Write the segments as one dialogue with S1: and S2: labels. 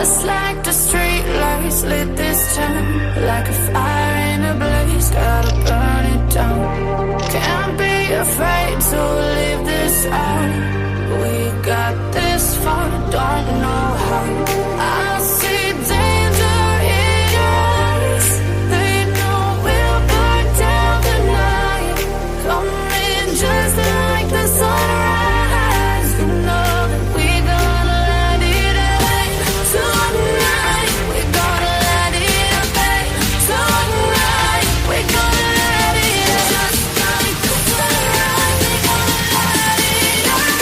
S1: Just like the street lights lit this town, like a fire in a blaze, gotta burn it down. Can't be afraid to leave this out. We got this far, don't know how. I see danger in your eyes. They know we'll burn down the night. Coming just like the sunrise. You know that we gonna let it rain. Tonight, we gonna let it rain. Tonight, we gonna let it rain. Just like the sunrise, we gonna let it rain.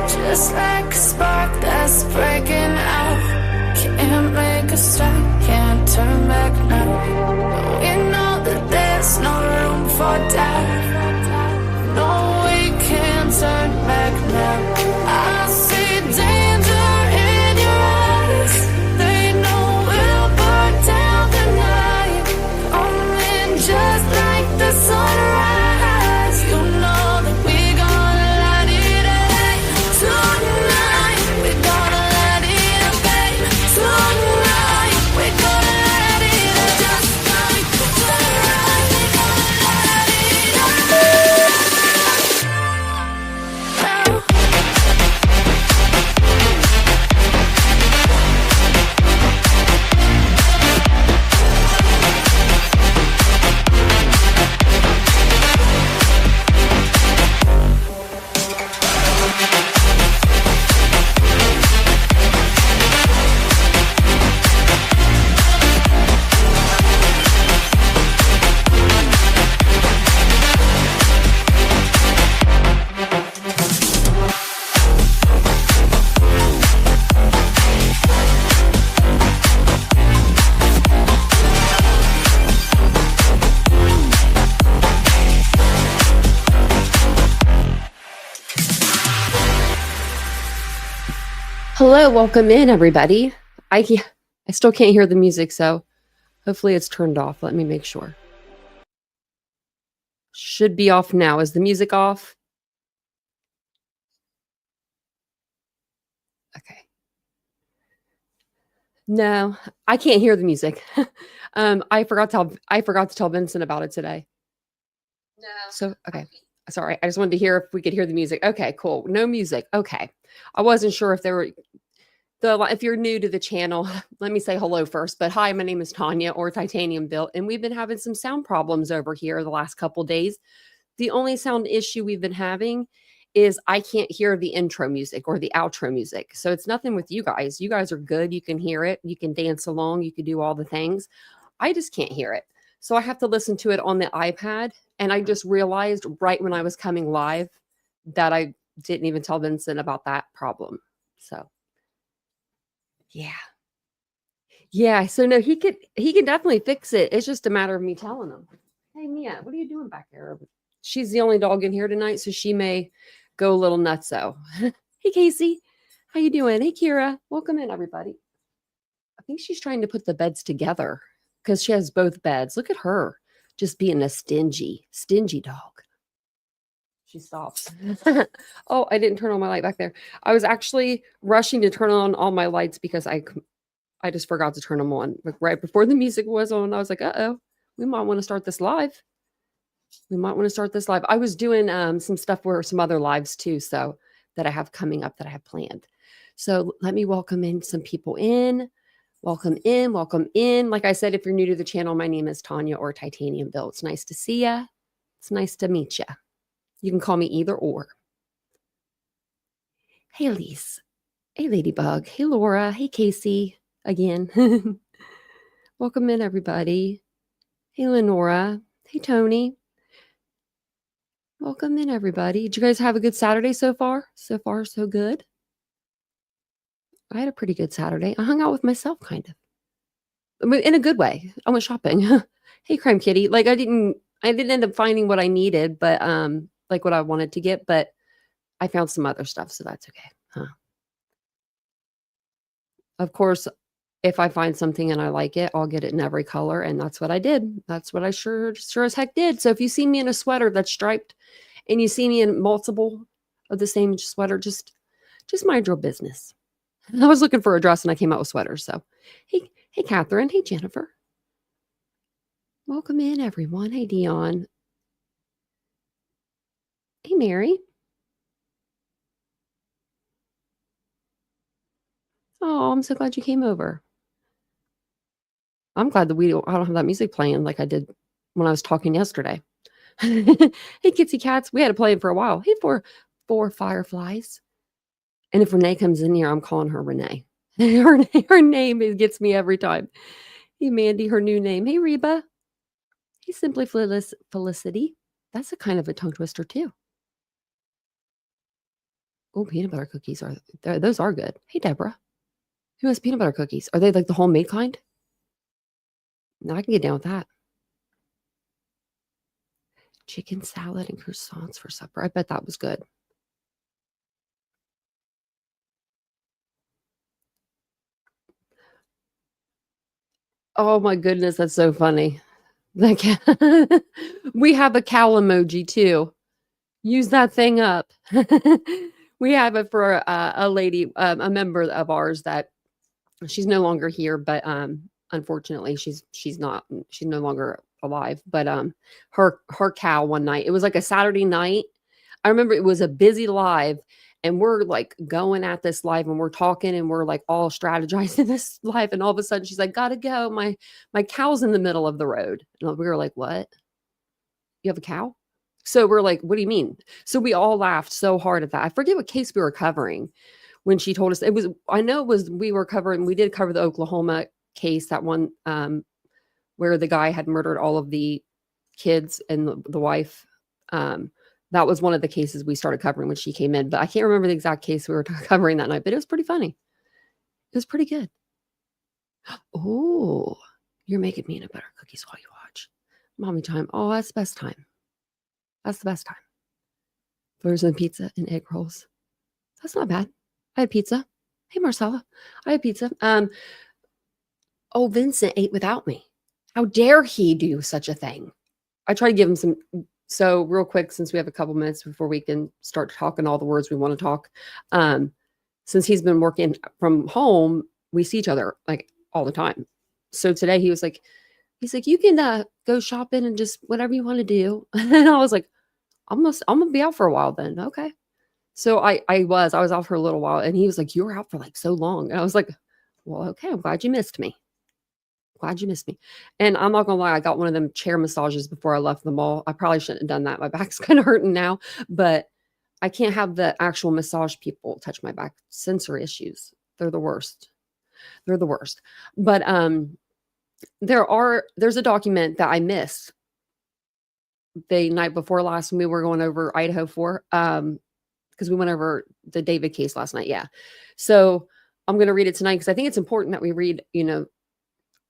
S1: Just like a spark that's breaking out. Can't make a stop, can't turn back now. We know that there's no room for doubt. No, we can't turn back now. I see danger in your eyes. They know we'll burn down the night. Coming just like the sunrise. You know that we gonna let it rain. Tonight, we gonna let it rain. Tonight, we gonna let it rain. Just like the sunrise, we gonna let it rain.
S2: Hello, welcome in, everybody. I still can't hear the music, so hopefully it's turned off. Let me make sure. Should be off now. Is the music off? Okay. No, I can't hear the music. I forgot to tell Vincent about it today. No. So okay. Sorry, I just wanted to hear if we could hear the music. Okay, cool. No music. Okay. I wasn't sure if there were if you're new to the channel, let me say hello first. But hi, my name is Tanya or Titanium Built, and we've been having some sound problems over here the last couple days. The only sound issue we've been having is I can't hear the intro music or the outro music. So it's nothing with you guys. You guys are good. You can hear it. You can dance along. You can do all the things. I just can't hear it. So I have to listen to it on the iPad. And I just realized right when I was coming live that I didn't even tell Vincent about that problem. So yeah. Yeah. So no, he can definitely fix it. It's just a matter of me telling him. Hey Mia, what are you doing back there? She's the only dog in here tonight, so she may go a little nutso. Hey Casey, how you doing? Hey Kira, welcome in everybody. I think she's trying to put the beds together because she has both beds. Look at her, just being a stingy dog. She stops. Oh, I didn't turn on my light back there. I was actually rushing to turn on all my lights because I just forgot to turn them on. Like right before the music was on, I was like, uh-oh, we might want to start this live. I was doing some stuff for some other lives too, so that I have coming up that I have planned. So let me welcome in some people in. Welcome in. Like I said, if you're new to the channel, my name is Tanya or Titanium Built. It's nice to see you. It's nice to meet you. You can call me either or. Hey, Elise. Hey, Ladybug. Hey, Laura. Hey, Casey. Again. Welcome in, everybody. Hey, Lenora. Hey, Tony. Welcome in, everybody. Did you guys have a good Saturday so far? So far, so good. I had a pretty good Saturday. I hung out with myself, kind of. I mean, in a good way. I went shopping. Hey, Crime Kitty. Like I didn't end up finding what I needed, but like what I wanted to get, but I found some other stuff, so that's okay. Huh. Of course, if I find something and I like it, I'll get it in every color, and that's what I did. That's what I sure as heck did. So if you see me in a sweater that's striped and you see me in multiple of the same sweater, just mind your business. I was looking for a dress and I came out with sweaters. So hey Catherine. Hey Jennifer. Welcome in, everyone. Hey Dion. Hey Mary. Oh, I'm so glad you came over. I'm glad that I don't have that music playing like I did when I was talking yesterday. Hey Kitsy Cats. We had it playing for a while. Hey four fireflies. And if Renee comes in here, I'm calling her Renee. Her name gets me every time. Hey Mandy, her new name. Hey Reba. Hey Simply Felicity. That's a kind of a tongue twister too. Oh, peanut butter cookies those are good. Hey Deborah. Who has peanut butter cookies? Are they like the homemade kind? No, I can get down with that. Chicken salad and croissants for supper. I bet that was good. Oh my goodness, that's so funny. We have a cow emoji too. Use that thing up. We have it for a lady, a member of ours that she's no longer here, but unfortunately she's no longer alive. But her cow one night, it was like a Saturday night. I remember it was a busy live and we're like going at this live and we're talking and we're like all strategizing this live. And all of a sudden she's like, gotta go. My cow's in the middle of the road. And we were like, what? You have a cow? So we're like, what do you mean? So we all laughed so hard at that. I forget what case we were covering when she told us. I know it was, we did cover the Oklahoma case, that one where the guy had murdered all of the kids and the wife. That was one of the cases we started covering when she came in, but I can't remember the exact case we were covering that night, but it was pretty funny. It was pretty good. Oh, you're making peanut butter cookies while you watch. Mommy time. Oh, that's the best time. That's the best time. Frozen pizza and egg rolls. That's not bad. I had pizza. Hey, Marcella. I had pizza. Oh, Vincent ate without me. How dare he do such a thing? I try to give him some. So real quick, since we have a couple minutes before we can start talking all the words we want to talk, since he's been working from home, we see each other like all the time. So today he's like, you can go shopping and just whatever you want to do. And I was like, I'm gonna be out for a while then. Okay. So I was out for a little while and he was like, you were out for like so long. And I was like, well, okay, I'm glad you missed me. And I'm not gonna lie, I got one of them chair massages before I left the mall. I probably shouldn't have done that. My back's kind of hurting now, but I can't have the actual massage people touch my back. Sensory issues. They're the worst. But there's a document that I missed the night before last when we were going over Idaho for because we went over the David case last night. Yeah. So I'm going to read it tonight because I think it's important that we read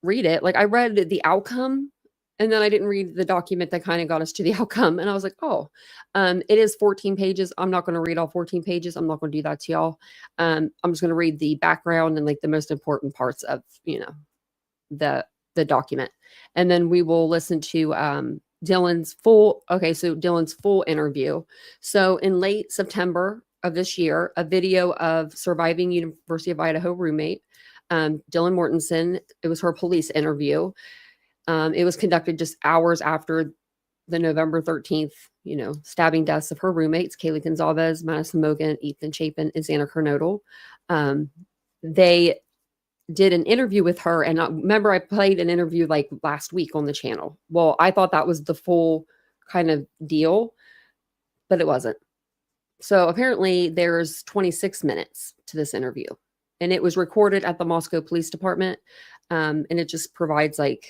S2: it. Like I read the outcome and then I didn't read the document that kind of got us to the outcome. And I was like, oh, it is 14 pages. I'm not going to read all 14 pages. I'm not going to do that to y'all. I'm just going to read the background and like the most important parts of, the document. And then we will listen to Dylan's full interview. So in late September of this year, a video of surviving University of Idaho roommate, Dylan Mortensen, it was her police interview. It was conducted just hours after the November 13th, stabbing deaths of her roommates, Kaylee Gonzalez, Madison Mogan, Ethan Chapin, and Xander Kernodle. They did an interview with her. And remember, I played an interview like last week on the channel. Well, I thought that was the full kind of deal, but it wasn't. So apparently there's 26 minutes to this interview. And it was recorded at the Moscow Police Department. And it just provides like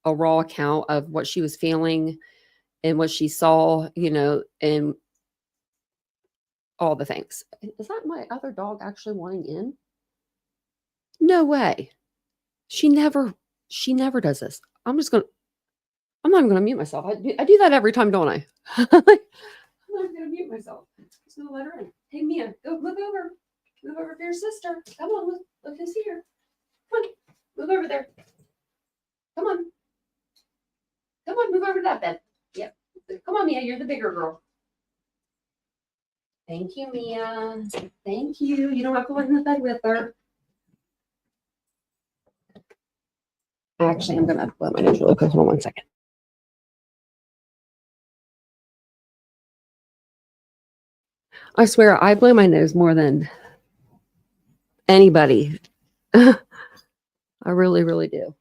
S2: a raw account of what she was feeling and what she saw, and all the things. Is that my other dog actually wanting in? No way. She never does this. I'm not even gonna mute myself. I do that every time, don't I? I'm not even gonna mute myself. Just gonna let her in. Hey Mia, go move over. Move over for your sister. Come on, look who's here. Come on, move over there. Come on. Come on, move over to that bed. Yep. Come on, Mia, you're the bigger girl. Thank you, Mia. Thank you. You don't have to lay in the bed with her. Actually, I'm gonna blow my nose really quick. Hold on 1 second. I swear, I blow my nose more than anybody. I really, really do.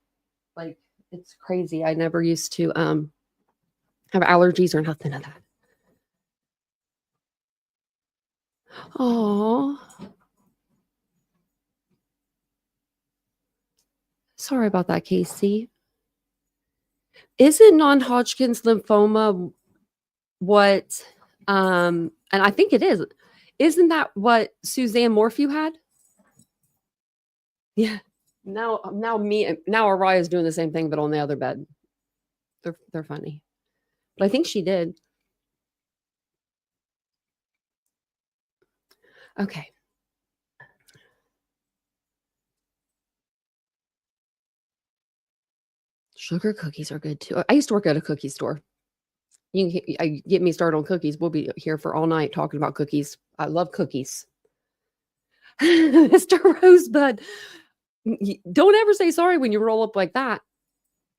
S2: Like, it's crazy. I never used to have allergies or nothing of that. Oh, sorry about that, Casey. Isn't non-Hodgkin's lymphoma what? And I think it is. Isn't that what Suzanne Morphew had? Yeah. Now Araya's doing the same thing, but on the other bed. They're funny, but I think she did. Okay. Sugar cookies are good too. I used to work at a cookie store. You can get me started on cookies. We'll be here for all night talking about cookies. I love cookies. Mr. Rosebud, don't ever say sorry when you roll up like that.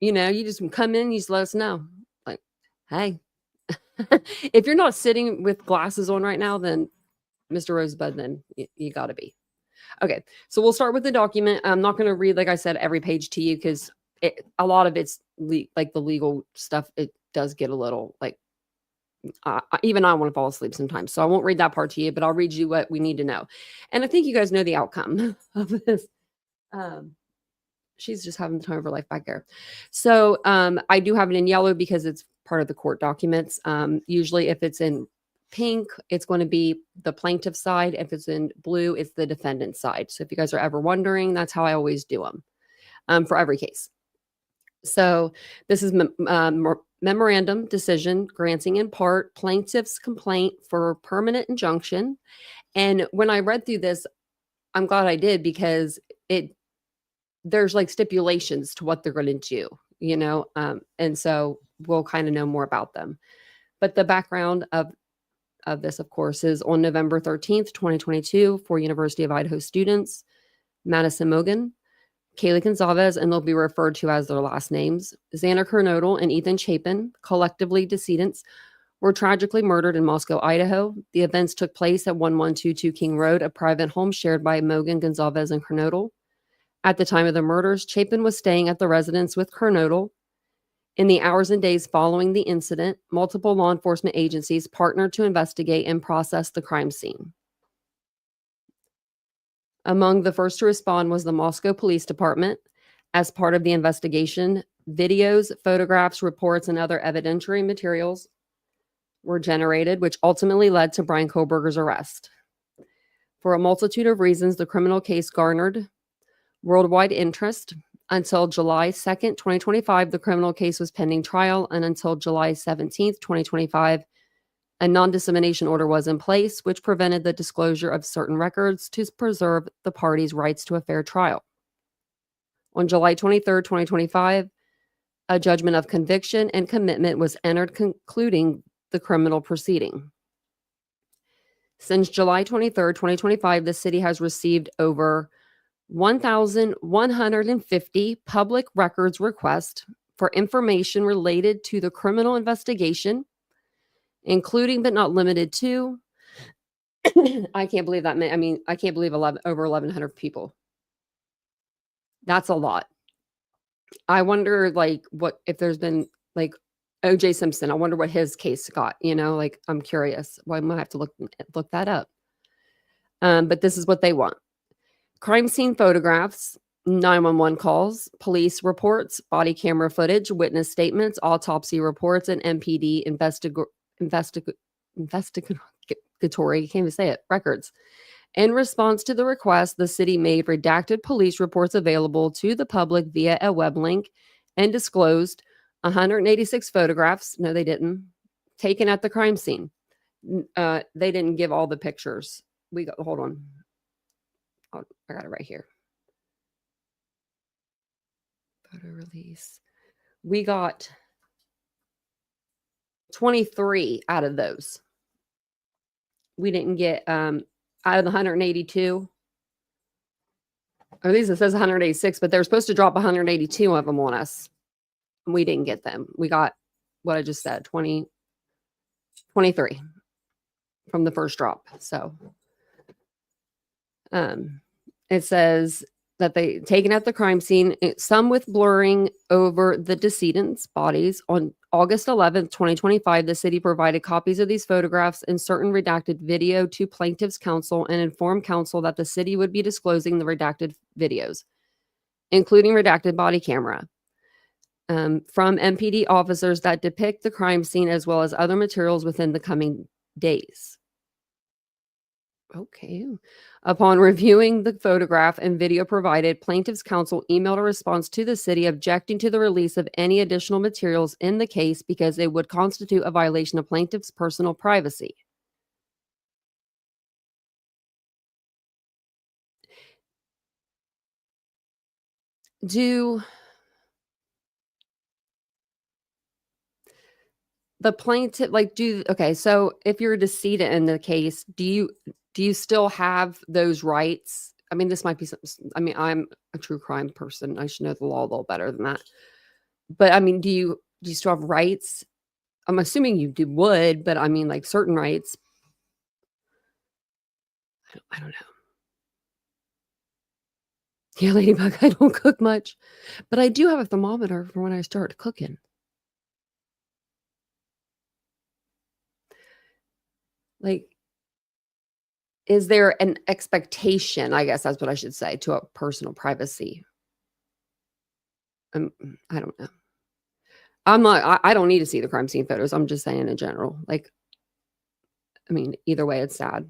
S2: You just come in, you just let us know. Like, hey, if you're not sitting with glasses on right now, then Mr. Rosebud, then you got to be. Okay, so we'll start with the document. I'm not going to read, like I said, every page to you because a lot of it's like the legal stuff. It does get a little like, even I want to fall asleep sometimes. So I won't read that part to you, but I'll read you what we need to know. And I think you guys know the outcome of this. She's just having the time of her life back there. So I do have it in yellow because it's part of the court documents. Usually if it's in pink, it's going to be the plaintiff side. If it's in blue, it's the defendant side. So if you guys are ever wondering, that's how I always do them for every case. So this is memorandum decision granting in part plaintiff's complaint for permanent injunction. And when I read through this, I'm glad I did because there's like stipulations to what they're going to do, and so we'll kind of know more about them. But the background of this, of course, is on November 13th, 2022, for University of Idaho students, Madison Mogan, Kaylee Gonzalez, and they'll be referred to as their last names, Xander Kernodle and Ethan Chapin, collectively decedents, were tragically murdered in Moscow, Idaho. The events took place at 1122 King Road, a private home shared by Mogan, Gonzalez, and Kernodle. At the time of the murders, Chapin was staying at the residence with Kernodle. In the hours and days following the incident, multiple law enforcement agencies partnered to investigate and process the crime scene. Among the first to respond was the Moscow Police Department. As part of the investigation, videos, photographs, reports, and other evidentiary materials were generated, which ultimately led to Brian Kohlberger's arrest. For a multitude of reasons, the criminal case garnered worldwide interest. Until July 2nd, 2025, the criminal case was pending trial, and until July 17th, 2025, a non-dissemination order was in place, which prevented the disclosure of certain records to preserve the parties' rights to a fair trial. On July 23rd, 2025, a judgment of conviction and commitment was entered concluding the criminal proceeding. Since July 23rd, 2025, the city has received over 1,150 public records requests for information related to the criminal investigation, including but not limited to, I can't believe that. I can't believe over 1,100 people. That's a lot. I wonder, what if there's been O.J. Simpson. I wonder what his case got. I'm curious. Well, I might have to look that up. But this is what they want: crime scene photographs, 911 calls, police reports, body camera footage, witness statements, autopsy reports, and MPD investigatory, can't even say it, records. In response to the request, the city made redacted police reports available to the public via a web link and disclosed 186 photographs. No, they didn't. Taken at the crime scene. They didn't give all the pictures. Hold on. I got it right here. Photo release. We got 23 out of those. We didn't get out of the 182. Or at least it says 186, but they're supposed to drop 182 of them on us. We didn't get them. We got what I just said, 23 from the first drop. So it says that they taken at the crime scene, some with blurring over the decedent's bodies. On August 11th, 2025, the city provided copies of these photographs and certain redacted video to plaintiff's counsel and informed counsel that the city would be disclosing the redacted videos, including redacted body camera from MPD officers that depict the crime scene, as well as other materials within the coming days. Okay. Upon reviewing the photograph and video provided, plaintiff's counsel emailed a response to the city objecting to the release of any additional materials in the case because it would constitute a violation of plaintiff's personal privacy. Do the plaintiff okay, so if you're a decedent in the case, do you still have those rights? I mean, this might be something, I mean, I'm a true crime person. I should know the law a little better than that. But I mean, do you still have rights? I'm assuming you would, but I mean, like certain rights. I don't know. Yeah, Ladybug, I don't cook much, but I do have a thermometer for when I start cooking. Like, is there an expectation, I guess that's what I should say, to a personal privacy? I don't know. I don't need to see the crime scene photos. I'm just saying in general. Like, I mean, either way, it's sad.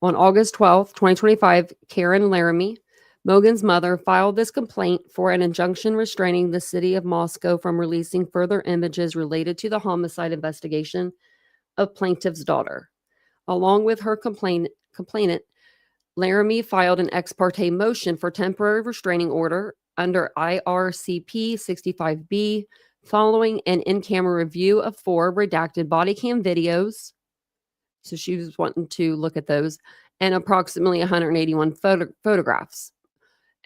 S2: On August 12th, 2025, Karen Laramie, Mogan's mother, filed this complaint for an injunction restraining the city of Moscow from releasing further images related to the homicide investigation of plaintiff's daughter. Along with her complainant, Laramie filed an ex parte motion for temporary restraining order under IRCP 65B following an in-camera review of 4 redacted body cam videos. So she was wanting to look at those, and approximately 181 photographs.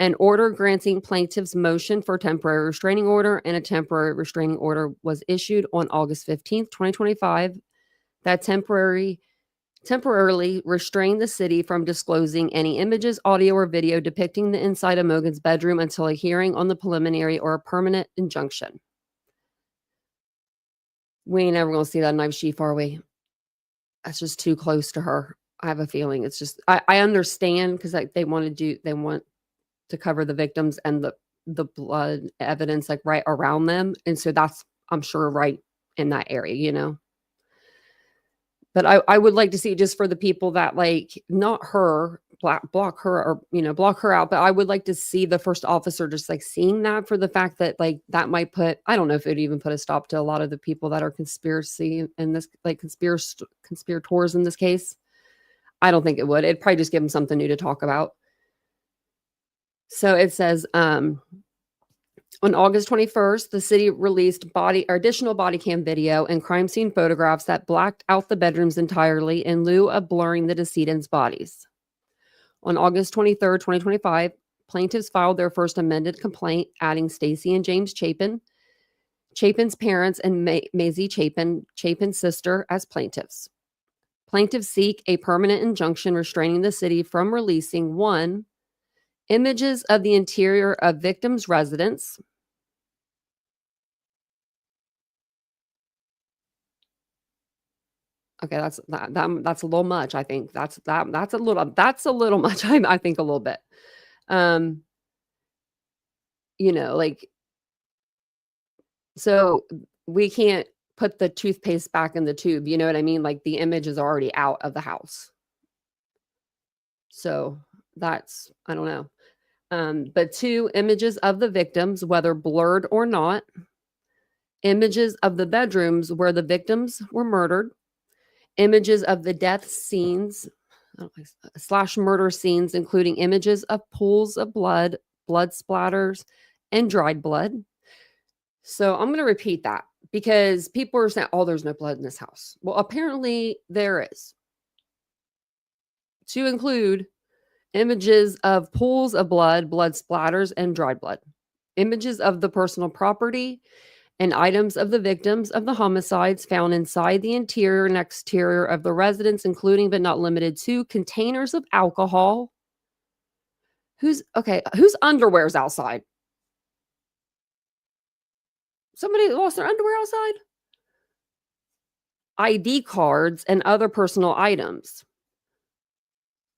S2: An order granting plaintiff's motion for temporary restraining order and a temporary restraining order was issued on August 15th, 2025, that temporarily restrained the city from disclosing any images, audio, or video depicting the inside of Mogan's bedroom until a hearing on the preliminary or a permanent injunction. We ain't never going to see that knife sheath, are we? That's just too close to her. I have a feeling it's just, I understand because they want to cover the victims and the blood evidence like right around them. And so that's, I'm sure, right in that area, you know. But I would like to see, just for the people that like, not her, block her, or, you know, block her out. But I would like to see the first officer just like seeing that, for the fact that like that might put, I don't know if it would even put a stop to a lot of the people that are conspiracy in this, like conspirators in this case. I don't think it would. It'd probably just give them something new to talk about. So it says, on August 21st, the city released additional body cam video and crime scene photographs that blacked out the bedrooms entirely in lieu of blurring the decedent's bodies. On August 23rd, 2025, plaintiffs filed their first amended complaint, adding Stacy and James Chapin, Chapin's parents, and Maisie Chapin, Chapin's sister, as plaintiffs. Plaintiffs seek a permanent injunction restraining the city from releasing 1, images of the interior of victims' residence. Okay, that's a little much. I think that's a little much. I think a little bit. like, so we can't put the toothpaste back in the tube, you know what I mean? Like, the image is already out of the house. So that's, I don't know. But 2 images of the victims, whether blurred or not, images of the bedrooms where the victims were murdered, images of the death scenes / murder scenes, including images of pools of blood, blood splatters, and dried blood. So I'm going to repeat that because people are saying, oh, there's no blood in this house. Well, apparently there is. To include images of pools of blood, blood splatters, and dried blood. Images of the personal property and items of the victims of the homicides found inside the interior and exterior of the residence, including but not limited to containers of alcohol. Whose underwear's outside? Somebody lost their underwear outside? ID cards and other personal items.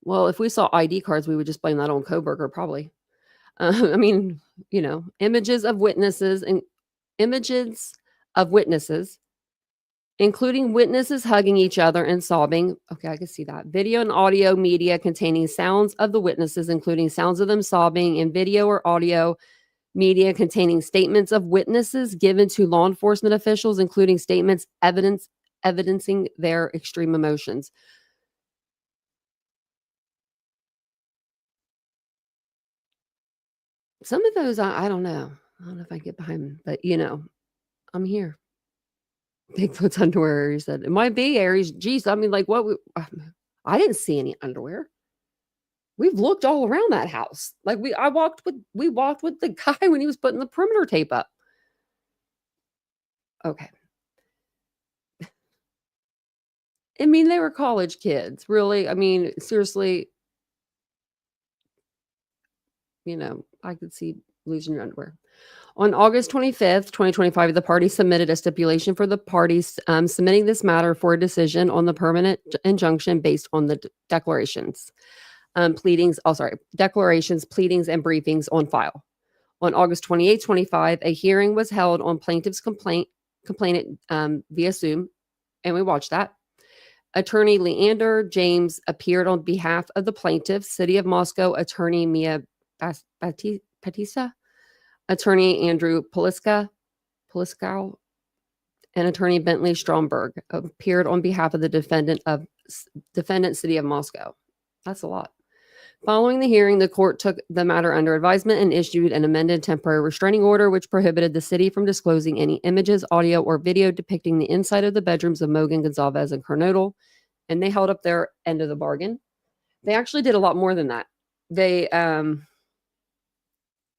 S2: Well, if we saw ID cards, we would just blame that on Koberger, probably. I mean, images of witnesses, including witnesses hugging each other and sobbing. Okay, I can see that. Video and audio media containing sounds of the witnesses, including sounds of them sobbing, and video or audio media containing statements of witnesses given to law enforcement officials, including statements evidencing their extreme emotions. Some of those, I don't know. I don't know if I get behind them, but I'm here. Bigfoot's underwear, he said. It might be Aries. Geez, I mean, like, what? I didn't see any underwear. We've looked all around that house. Like, we walked with the guy when he was putting the perimeter tape up. Okay. I mean, they were college kids, really. I mean, seriously, I could see losing your underwear. On August 25th, 2025, the party submitted a stipulation for the parties submitting this matter for a decision on the permanent injunction based on the declarations, pleadings, and briefings on file. On August 28, 25, a hearing was held on plaintiff's complainant via Zoom, and we watched that. Attorney Leander James appeared on behalf of the plaintiff, City of Moscow attorney Mia Batista, attorney Andrew Poliskow, and attorney Bentley Stromberg appeared on behalf of the defendant City of Moscow. That's a lot. Following the hearing, the court took the matter under advisement and issued an amended temporary restraining order, which prohibited the city from disclosing any images, audio, or video depicting the inside of the bedrooms of Mogan, Gonzalez, and Coronado. And they held up their end of the bargain. They actually did a lot more than that. They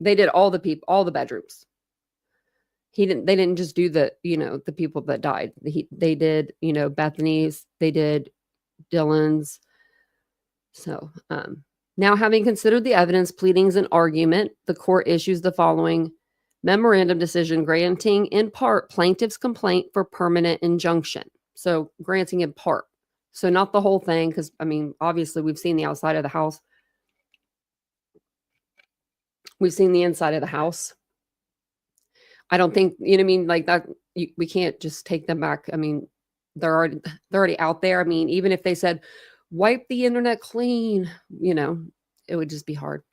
S2: did all the bedrooms. They didn't just do the people that died. They did, Bethany's, they did Dylan's. So, now having considered the evidence, pleadings, and argument, the court issues the following memorandum decision granting in part plaintiff's complaint for permanent injunction. So granting in part. So not the whole thing, because, I mean, obviously we've seen the outside of the house. We've seen the inside of the house. I don't think, like that, we can't just take them back. I mean, they're already out there. I mean, even if they said, wipe the internet clean, it would just be hard.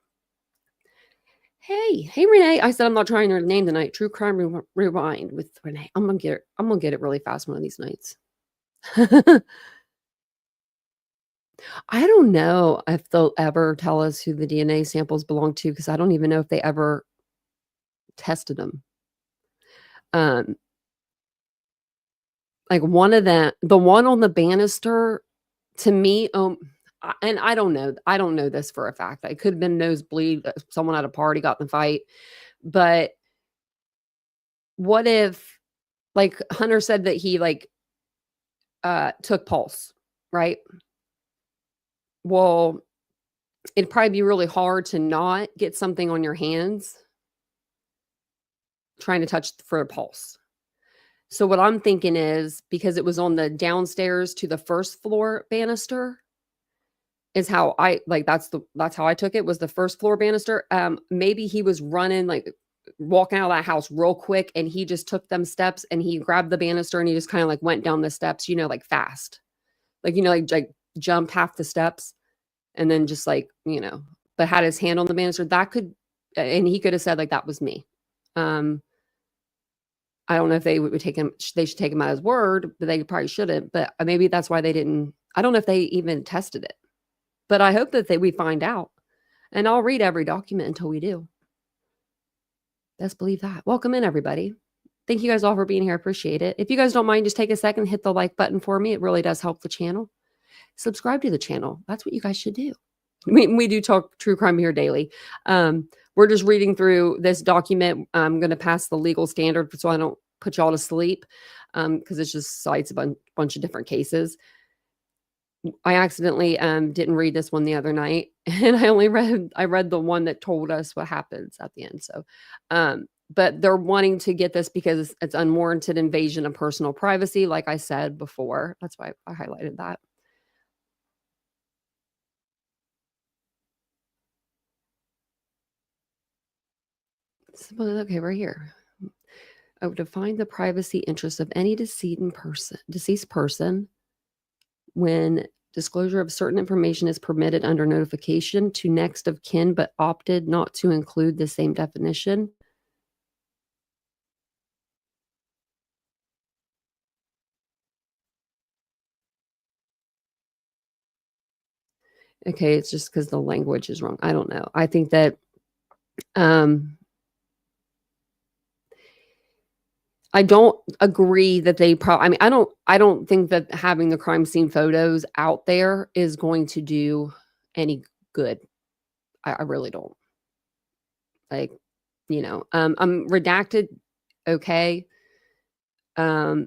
S2: Hey, Renee. I said I'm not trying her name tonight. True Crime Rewind with Renee. I'm gonna get it really fast one of these nights. I don't know if they'll ever tell us who the DNA samples belong to, because I don't even know if they ever tested them. Like one of them, the one on the banister, to me, and I don't know this for a fact. It could have been nosebleed. Someone at a party got in a fight. But what if, like Hunter said that he took pulse, right? Well, it'd probably be really hard to not get something on your hands trying to touch for a pulse. So what I'm thinking is, because it was on the downstairs to the first floor banister, is how I that's how I took it, was the first floor banister. Maybe he was running, like walking out of that house real quick, and he just took them steps and he grabbed the banister and he just kind of like went down the steps, like fast, like jumped half the steps and then just like, but had his hand on the banister. That could, and he could have said like, that was me. I don't know if they would take him, they should take him at his word, but they probably shouldn't. But maybe that's why they didn't. I don't know if they even tested it, but I hope that we find out. And I'll read every document until we do. Best believe that. Welcome in, everybody. Thank you guys all for being here. I appreciate it. If you guys don't mind, just take a second, hit the like button for me. It really does help the channel. Subscribe to the channel. That's what you guys should do. We do talk true crime here daily. We're just reading through this document. I'm going to pass the legal standard so I don't put y'all to sleep because it just cites a bunch of different cases. I accidentally didn't read this one the other night, and I read the one that told us what happens at the end. So, but they're wanting to get this because it's unwarranted invasion of personal privacy, like I said before. That's why I highlighted that. Okay, right here. I would define the privacy interest of any deceased person when disclosure of certain information is permitted under notification to next of kin, but opted not to include the same definition. Okay, it's just because the language is wrong. I don't know. I think that I don't agree that they I don't think that having the crime scene photos out there is going to do any good. I really don't. Like, I'm redacted. Okay. I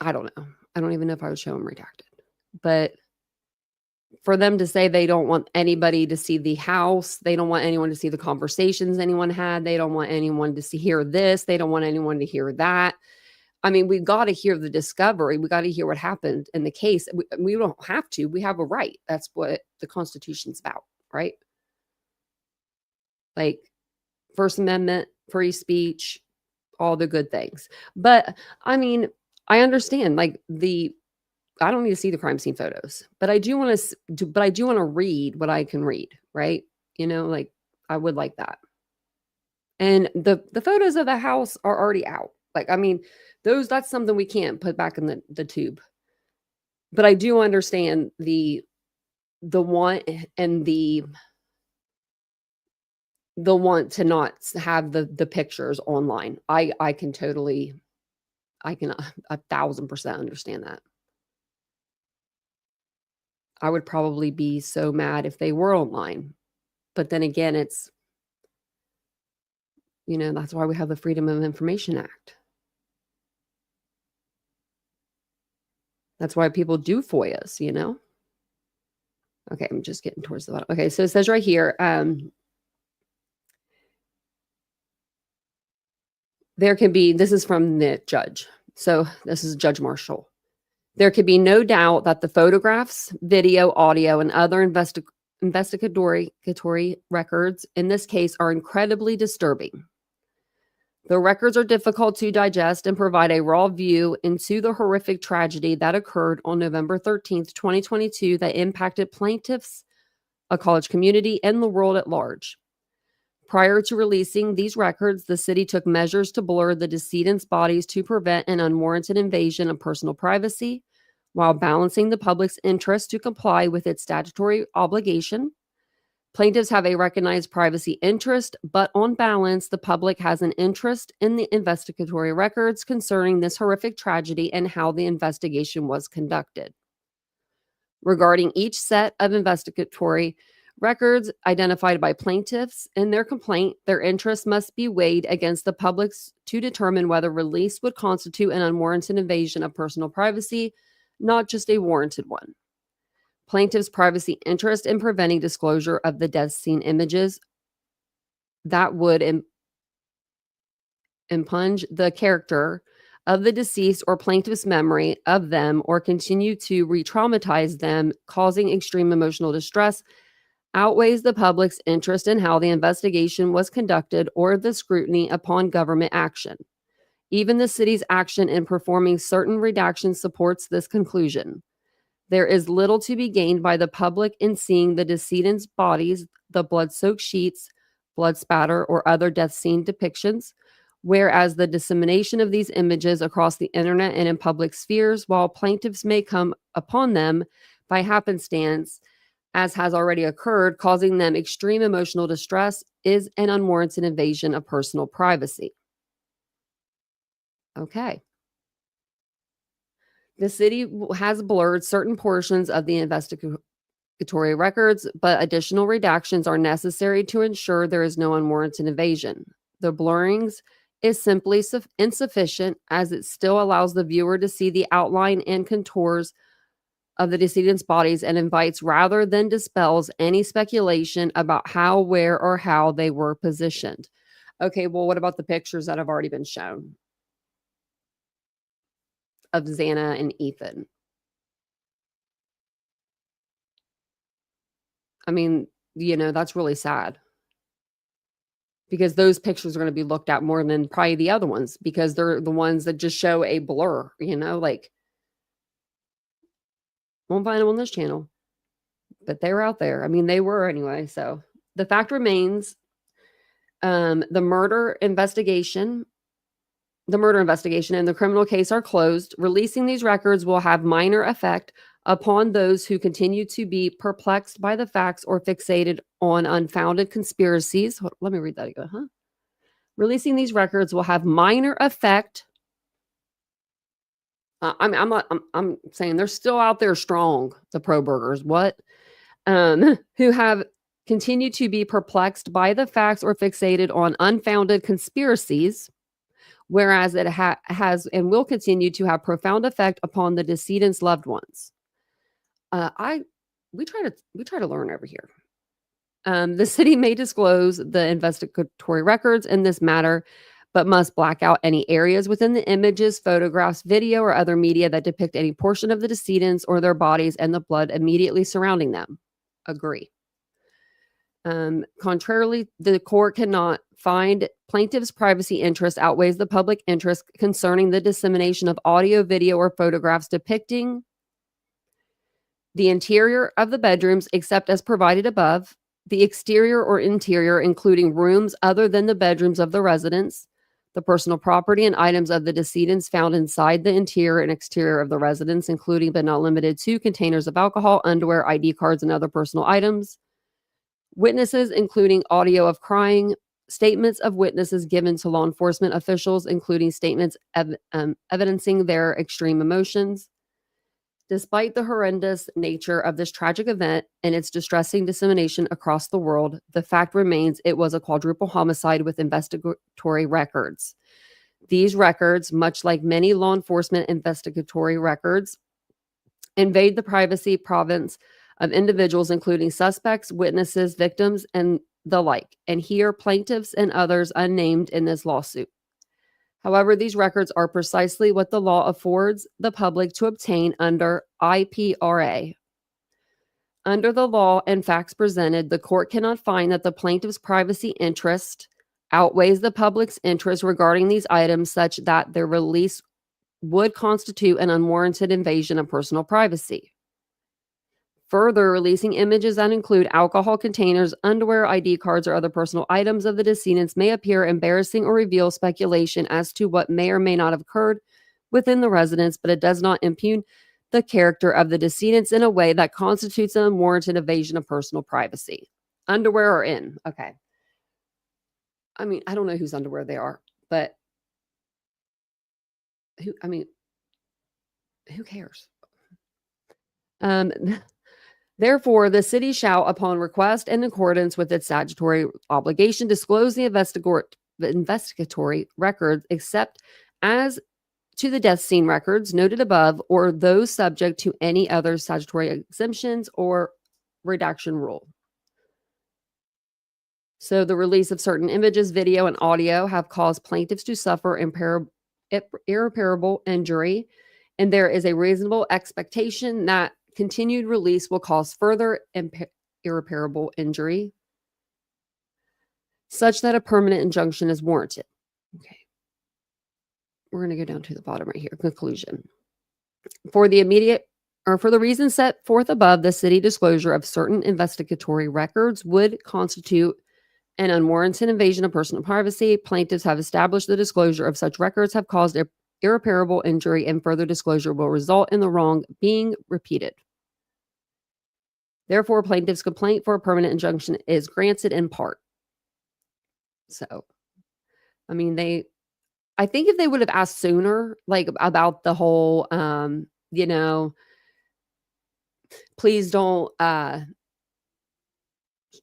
S2: don't know. I don't even know if I would show them redacted, but for them to say they don't want anybody to see the house, they don't want anyone to see the conversations anyone had, they don't want anyone to hear this, they don't want anyone to hear that. I mean, we've got to hear the discovery. We got to hear what happened in the case. We don't have to. We have a right. That's what the Constitution's about, right? Like First Amendment, free speech, all the good things. But I mean, I understand like I don't need to see the crime scene photos, but I do want to read what I can read, right? Like I would like that. And the photos of the house are already out. Like, I mean, that's something we can't put back in the tube. But I do understand the want and the want to not have the pictures online. I can 1,000% understand that. I would probably be so mad if they were online. But then again, it's, that's why we have the Freedom of Information Act. That's why people do FOIAs, Okay, I'm just getting towards the bottom. Okay, so it says right here, there can be, this is from the judge. So this is Judge Marshall. There could be no doubt that the photographs, video, audio, and other investigatory records in this case are incredibly disturbing. The records are difficult to digest and provide a raw view into the horrific tragedy that occurred on November 13th, 2022 that impacted plaintiffs, a college community, and the world at large. Prior to releasing these records, the city took measures to blur the decedents' bodies to prevent an unwarranted invasion of personal privacy, while balancing the public's interest to comply with its statutory obligation. Plaintiffs have a recognized privacy interest, but on balance, the public has an interest in the investigatory records concerning this horrific tragedy and how the investigation was conducted. Regarding each set of investigatory records identified by plaintiffs in their complaint, their interests must be weighed against the public's to determine whether release would constitute an unwarranted invasion of personal privacy, not just a warranted one. Plaintiff's privacy interest in preventing disclosure of the death scene images that would impugn the character of the deceased or plaintiff's memory of them or continue to re-traumatize them, causing extreme emotional distress, outweighs the public's interest in how the investigation was conducted or the scrutiny upon government action. Even the city's action in performing certain redactions supports this conclusion. There is little to be gained by the public in seeing the decedent's bodies, the blood-soaked sheets, blood spatter, or other death scene depictions, whereas the dissemination of these images across the internet and in public spheres, while plaintiffs may come upon them by happenstance, as has already occurred, causing them extreme emotional distress, is an unwarranted invasion of personal privacy. Okay. The city has blurred certain portions of the investigatory records, but additional redactions are necessary to ensure there is no unwarranted invasion. The blurrings is simply insufficient, as it still allows the viewer to see the outline and contours of the decedent's bodies and invites rather than dispels any speculation about how, where, or how they were positioned. Okay, well, what about the pictures that have already been shown of Xana and Ethan? I mean, that's really sad, because those pictures are going to be looked at more than probably the other ones, because they're the ones that just show a blur, like, won't find them on this channel, but they're out there. I mean, they were anyway. So the fact remains, the murder investigation and the criminal case are closed. Releasing these records will have minor effect upon those who continue to be perplexed by the facts or fixated on unfounded conspiracies. Let me read that again. Releasing these records will have minor effect. I'm saying they're still out there strong, the pro-burgers. What? Who have continued to be perplexed by the facts or fixated on unfounded conspiracies, whereas it has and will continue to have profound effect upon the decedent's loved ones. We try to learn over here. The city may disclose the investigatory records in this matter, but must black out any areas within the images, photographs, video, or other media that depict any portion of the decedents or their bodies and the blood immediately surrounding them. Agree. Contrarily, the court cannot find plaintiff's privacy interest outweighs the public interest concerning the dissemination of audio, video, or photographs depicting the interior of the bedrooms, except as provided above, the exterior or interior, including rooms other than the bedrooms of the residents, the personal property and items of the decedents found inside the interior and exterior of the residence, including but not limited to containers of alcohol, underwear, ID cards, and other personal items. Witnesses, including audio of crying, statements of witnesses given to law enforcement officials, including statements evidencing their extreme emotions. Despite the horrendous nature of this tragic event and its distressing dissemination across the world, the fact remains it was a quadruple homicide with investigatory records. These records, much like many law enforcement investigatory records, invade the privacy province of individuals, including suspects, witnesses, victims, and the like, and here plaintiffs and others unnamed in this lawsuit. However, these records are precisely what the law affords the public to obtain under IPRA. Under the law and facts presented, the court cannot find that the plaintiff's privacy interest outweighs the public's interest regarding these items such that their release would constitute an unwarranted invasion of personal privacy. Further, releasing images that include alcohol containers, underwear, ID cards, or other personal items of the decedents may appear embarrassing or reveal speculation as to what may or may not have occurred within the residence, but it does not impugn the character of the decedents in a way that constitutes an unwarranted invasion of personal privacy. Underwear are in. Okay. I mean, I don't know whose underwear they are, but who cares? Therefore, the city shall, upon request and in accordance with its statutory obligation, disclose the investigatory records, except as to the death scene records noted above, or those subject to any other statutory exemptions or redaction rule. So the release of certain images, video, and audio have caused plaintiffs to suffer irreparable injury, and there is a reasonable expectation that continued release will cause further irreparable injury such that a permanent injunction is warranted. Okay. We're going to go down to the bottom right here. Conclusion. For the reasons set forth above, the city disclosure of certain investigatory records would constitute an unwarranted invasion of personal privacy. Plaintiffs have established the disclosure of such records have caused irreparable injury, and further disclosure will result in the wrong being repeated. Therefore, plaintiff's complaint for a permanent injunction is granted in part. So, I mean, I think if they would have asked sooner, like about the whole, please don't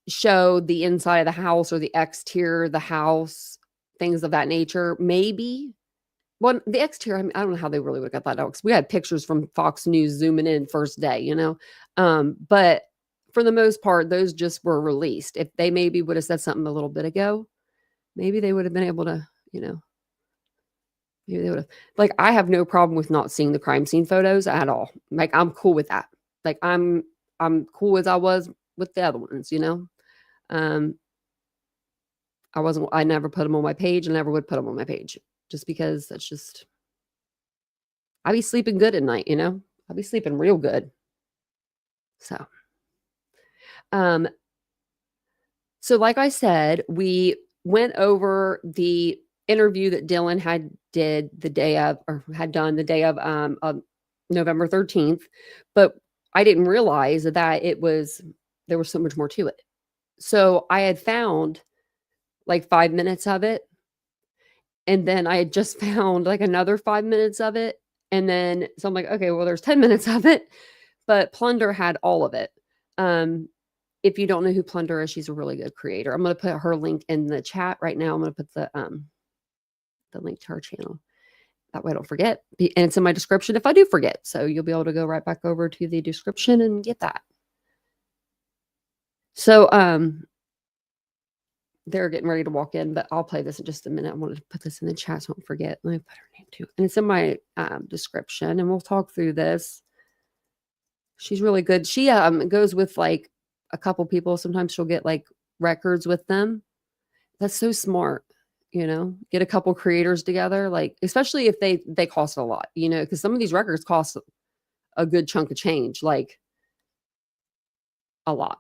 S2: show the inside of the house or the exterior of the house, things of that nature, maybe. Well, the exterior, I mean, I don't know how they really would have got that out, because we had pictures from Fox News zooming in first day, but for the most part, those just were released. If they maybe would have said something a little bit ago, maybe they would have been able to, maybe they would have. Like, I have no problem with not seeing the crime scene photos at all. Like, I'm cool with that. Like, I'm cool as I was with the other ones, I never put them on my page, and never would put them on my page, just because that's just, I be sleeping good at night, I'll be sleeping real good. So, like I said, we went over the interview that Dylan had done the day of November 13th, but I didn't realize that there was so much more to it. So I had found like 5 minutes of it, and then I had just found like another 5 minutes of it, and then so I'm like, okay, well, there's 10 minutes of it, but Plunder had all of it. If you don't know who Plunder is, she's a really good creator. I'm going to put her link in the chat right now. I'm going to put the link to her channel. That way I don't forget. And it's in my description if I do forget. So you'll be able to go right back over to the description and get that. So they're getting ready to walk in, but I'll play this in just a minute. I wanted to put this in the chat so I don't forget. Let me put her name too. And it's in my description, and we'll talk through this. She's really good. She goes with like a couple people. Sometimes she'll get like records with them. That's so smart, get a couple creators together, like, especially if they cost a lot, because some of these records cost a good chunk of change, like a lot,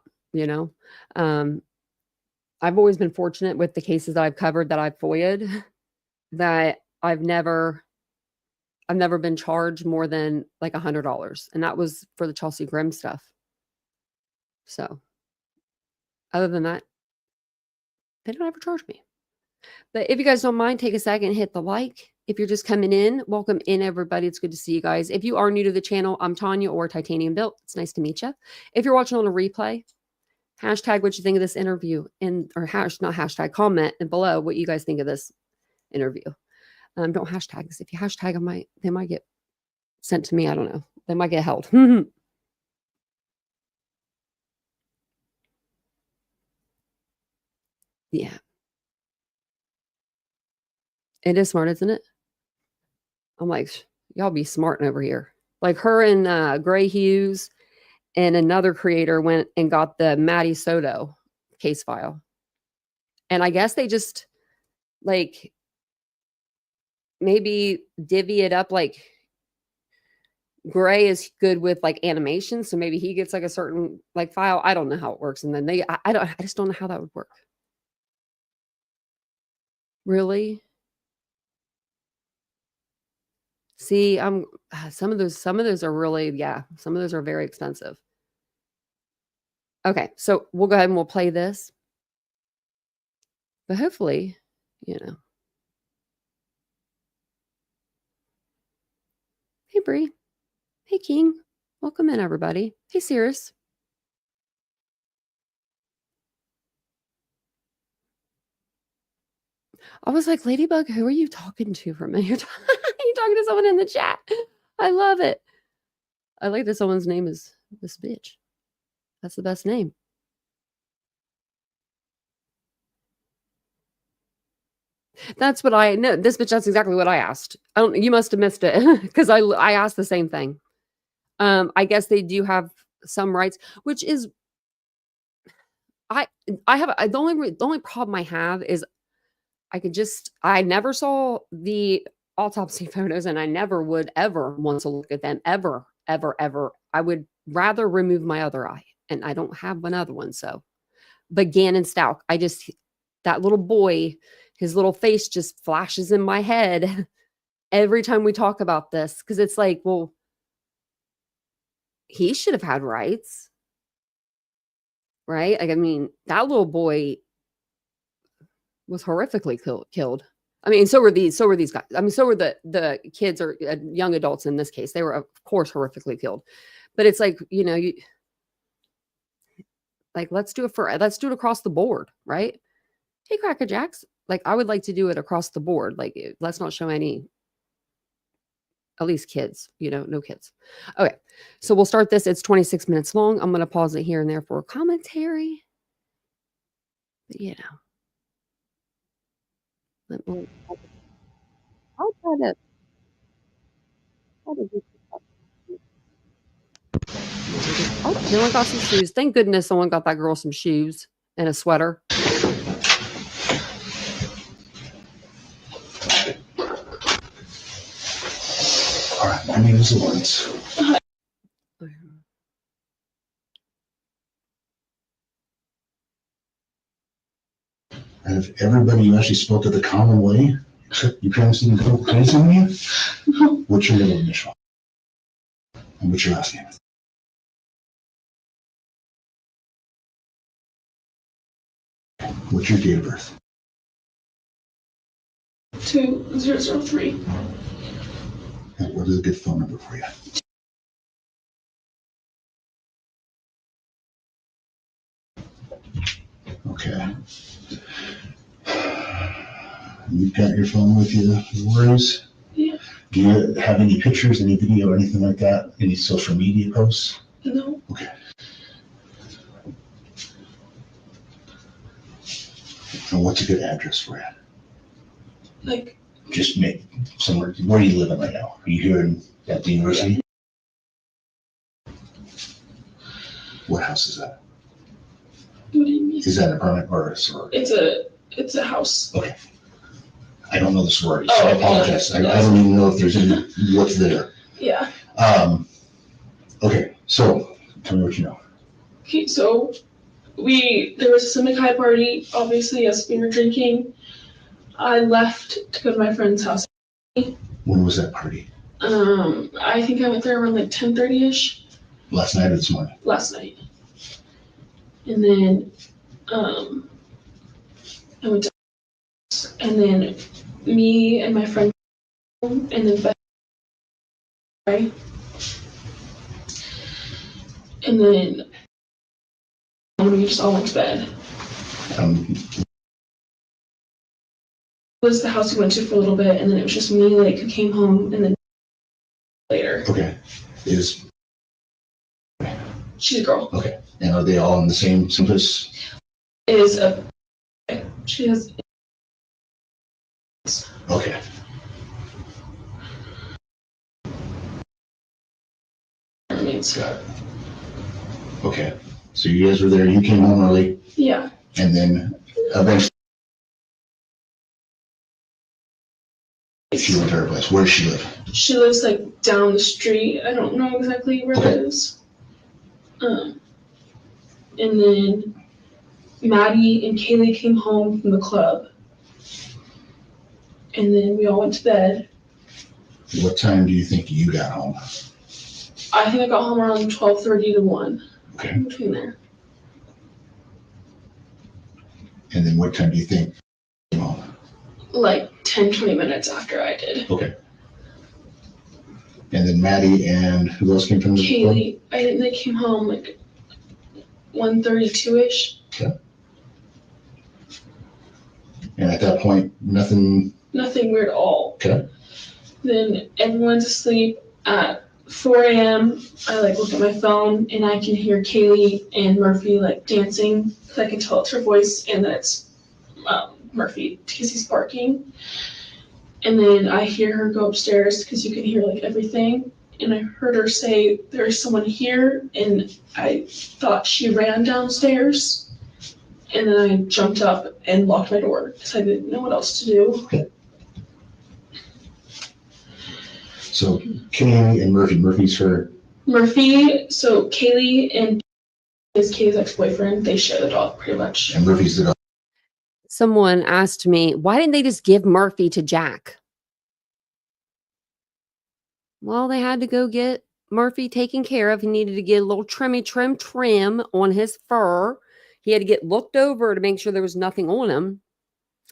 S2: I've always been fortunate with the cases that I've covered that I've FOIA'd, that I've never been charged more than like $100. And that was for the Chelsea Grim stuff. So other than that, they don't ever charge me. But if you guys don't mind, take a second and hit the like. If you're just coming in, welcome in, everybody. It's good to see you guys. If you are new to the channel, I'm Tanya, or Titanium Built. It's nice to meet you. If you're watching on a replay, hashtag what you think of this interview, comment and below what you guys think of this interview. Don't hashtag this. If you hashtag them, they might get sent to me. I don't know. They might get held. Yeah. It is smart, isn't it? I'm like, y'all be smarting over here. Like her and Gray Hughes and another creator went and got the Maddie Soto case file. And I guess they just like maybe divvy it up. Like Gray is good with like animation, so maybe he gets like a certain like file. I don't know how it works. And then I just don't know how that would work. Really? See, some of those are really, some of those are very expensive. Okay, so we'll go ahead and we'll play this. But hopefully, Hey, Bree. Hey, King. Welcome in, everybody. Hey, Cirrus. I was like, Ladybug, who are you talking to for a minute? You're talking to someone in the chat. I love it. I like that someone's name is this bitch. That's the best name. That's what I know. This bitch, that's exactly what I asked. You must have missed it because I asked the same thing. I guess they do have some rights, which is I have the only problem I have is I never saw the autopsy photos, and I never would ever want to look at them ever, ever, ever. I would rather remove my other eye, and I don't have another one. So, but Gannon Stout, that little boy, his little face just flashes in my head every time we talk about this, because it's like, well, he should have had rights, right? Like, I mean, that little boy was horrifically killed. I mean, so were these guys. I mean, so were the kids or young adults in this case. They were, of course, horrifically killed. But it's like, let's do it across the board, right? Hey, Cracker Jacks. Like, I would like to do it across the board. Like, let's not show any, at least kids, no kids. Okay, so we'll start this. It's 26 minutes long. I'm going to pause it here and there for a commentary. But, I'll try to do. Oh, no one got some shoes. Thank goodness someone got that girl some shoes and a sweater.
S3: All right, my name is Lawrence. And if everybody you actually spoke to the common way, except your parents didn't go crazy on you? No. What's your middle initial? And what's your last name? What's your date of birth?
S4: 2003.
S3: And what is a good phone number for you? Okay. You've got your phone with you, no worries?
S4: Yeah.
S3: Do you have any pictures, any video, anything like that? Any social media posts?
S4: No.
S3: Okay. And what's a good address for you?
S4: Like,
S3: just make somewhere. Where are you living right now? Are you here at the university? What house is that?
S4: What do you mean?
S3: Is that an apartment or a sorority?
S4: It's a house.
S3: Okay. I don't know the sorority, so I apologize. I don't even know if there's any, what's there.
S4: Yeah.
S3: Okay, so tell me what you know.
S4: Okay, so there was a Simic High party, obviously, yes, we were drinking. I left to go to my friend's house.
S3: When was that party?
S4: I think I went there around like 10:30ish.
S3: Last night or this morning?
S4: Last night. And then, I went to, and then me and my friend, and then Beth, right? And then we just all went to bed. It was the house we went to for a little bit, and then it was just me, like, who came home, and then later.
S3: Okay.
S4: She's a girl.
S3: Okay. And are they all in the same place?
S4: She has.
S3: Okay. Got it. Okay. So you guys were there, you came home early?
S4: Yeah.
S3: And then eventually she went to her place. Where does she live?
S4: She lives like down the street. I don't know exactly where it is. And then Maddie and Kaylee came home from the club. And then we all went to bed.
S3: What time do you think you got home?
S4: I think I got home around 12:30 to 1.
S3: Okay.
S4: In between there.
S3: And then what time do you think you came home?
S4: Like 10-20 minutes after I did.
S3: Okay. And then Maddie and who else came from the club?
S4: Kaylee. I think they came home like 1:32ish.
S3: Okay. And at that point, nothing
S4: Nothing weird at all.
S3: Okay.
S4: Then everyone's asleep. At 4 a.m., I like look at my phone and I can hear Kaylee and Murphy like dancing because I can tell it's her voice and that it's Murphy because he's barking. And then I hear her go upstairs because you can hear like everything. And I heard her say, "There's someone here," and I thought she ran downstairs. and then I jumped up and locked my door because I didn't know what else to do.
S3: So Kaylee and Murphy. Murphy's her.
S4: Murphy, so Kaylee and is Kaylee's ex-boyfriend. They share the dog pretty much.
S3: And Murphy's the dog.
S2: Someone asked me, why didn't they just give Murphy to Jack? Well, they had to go get Murphy taken care of. He needed to get a little trim on his fur. He had to get looked over to make sure there was nothing on him.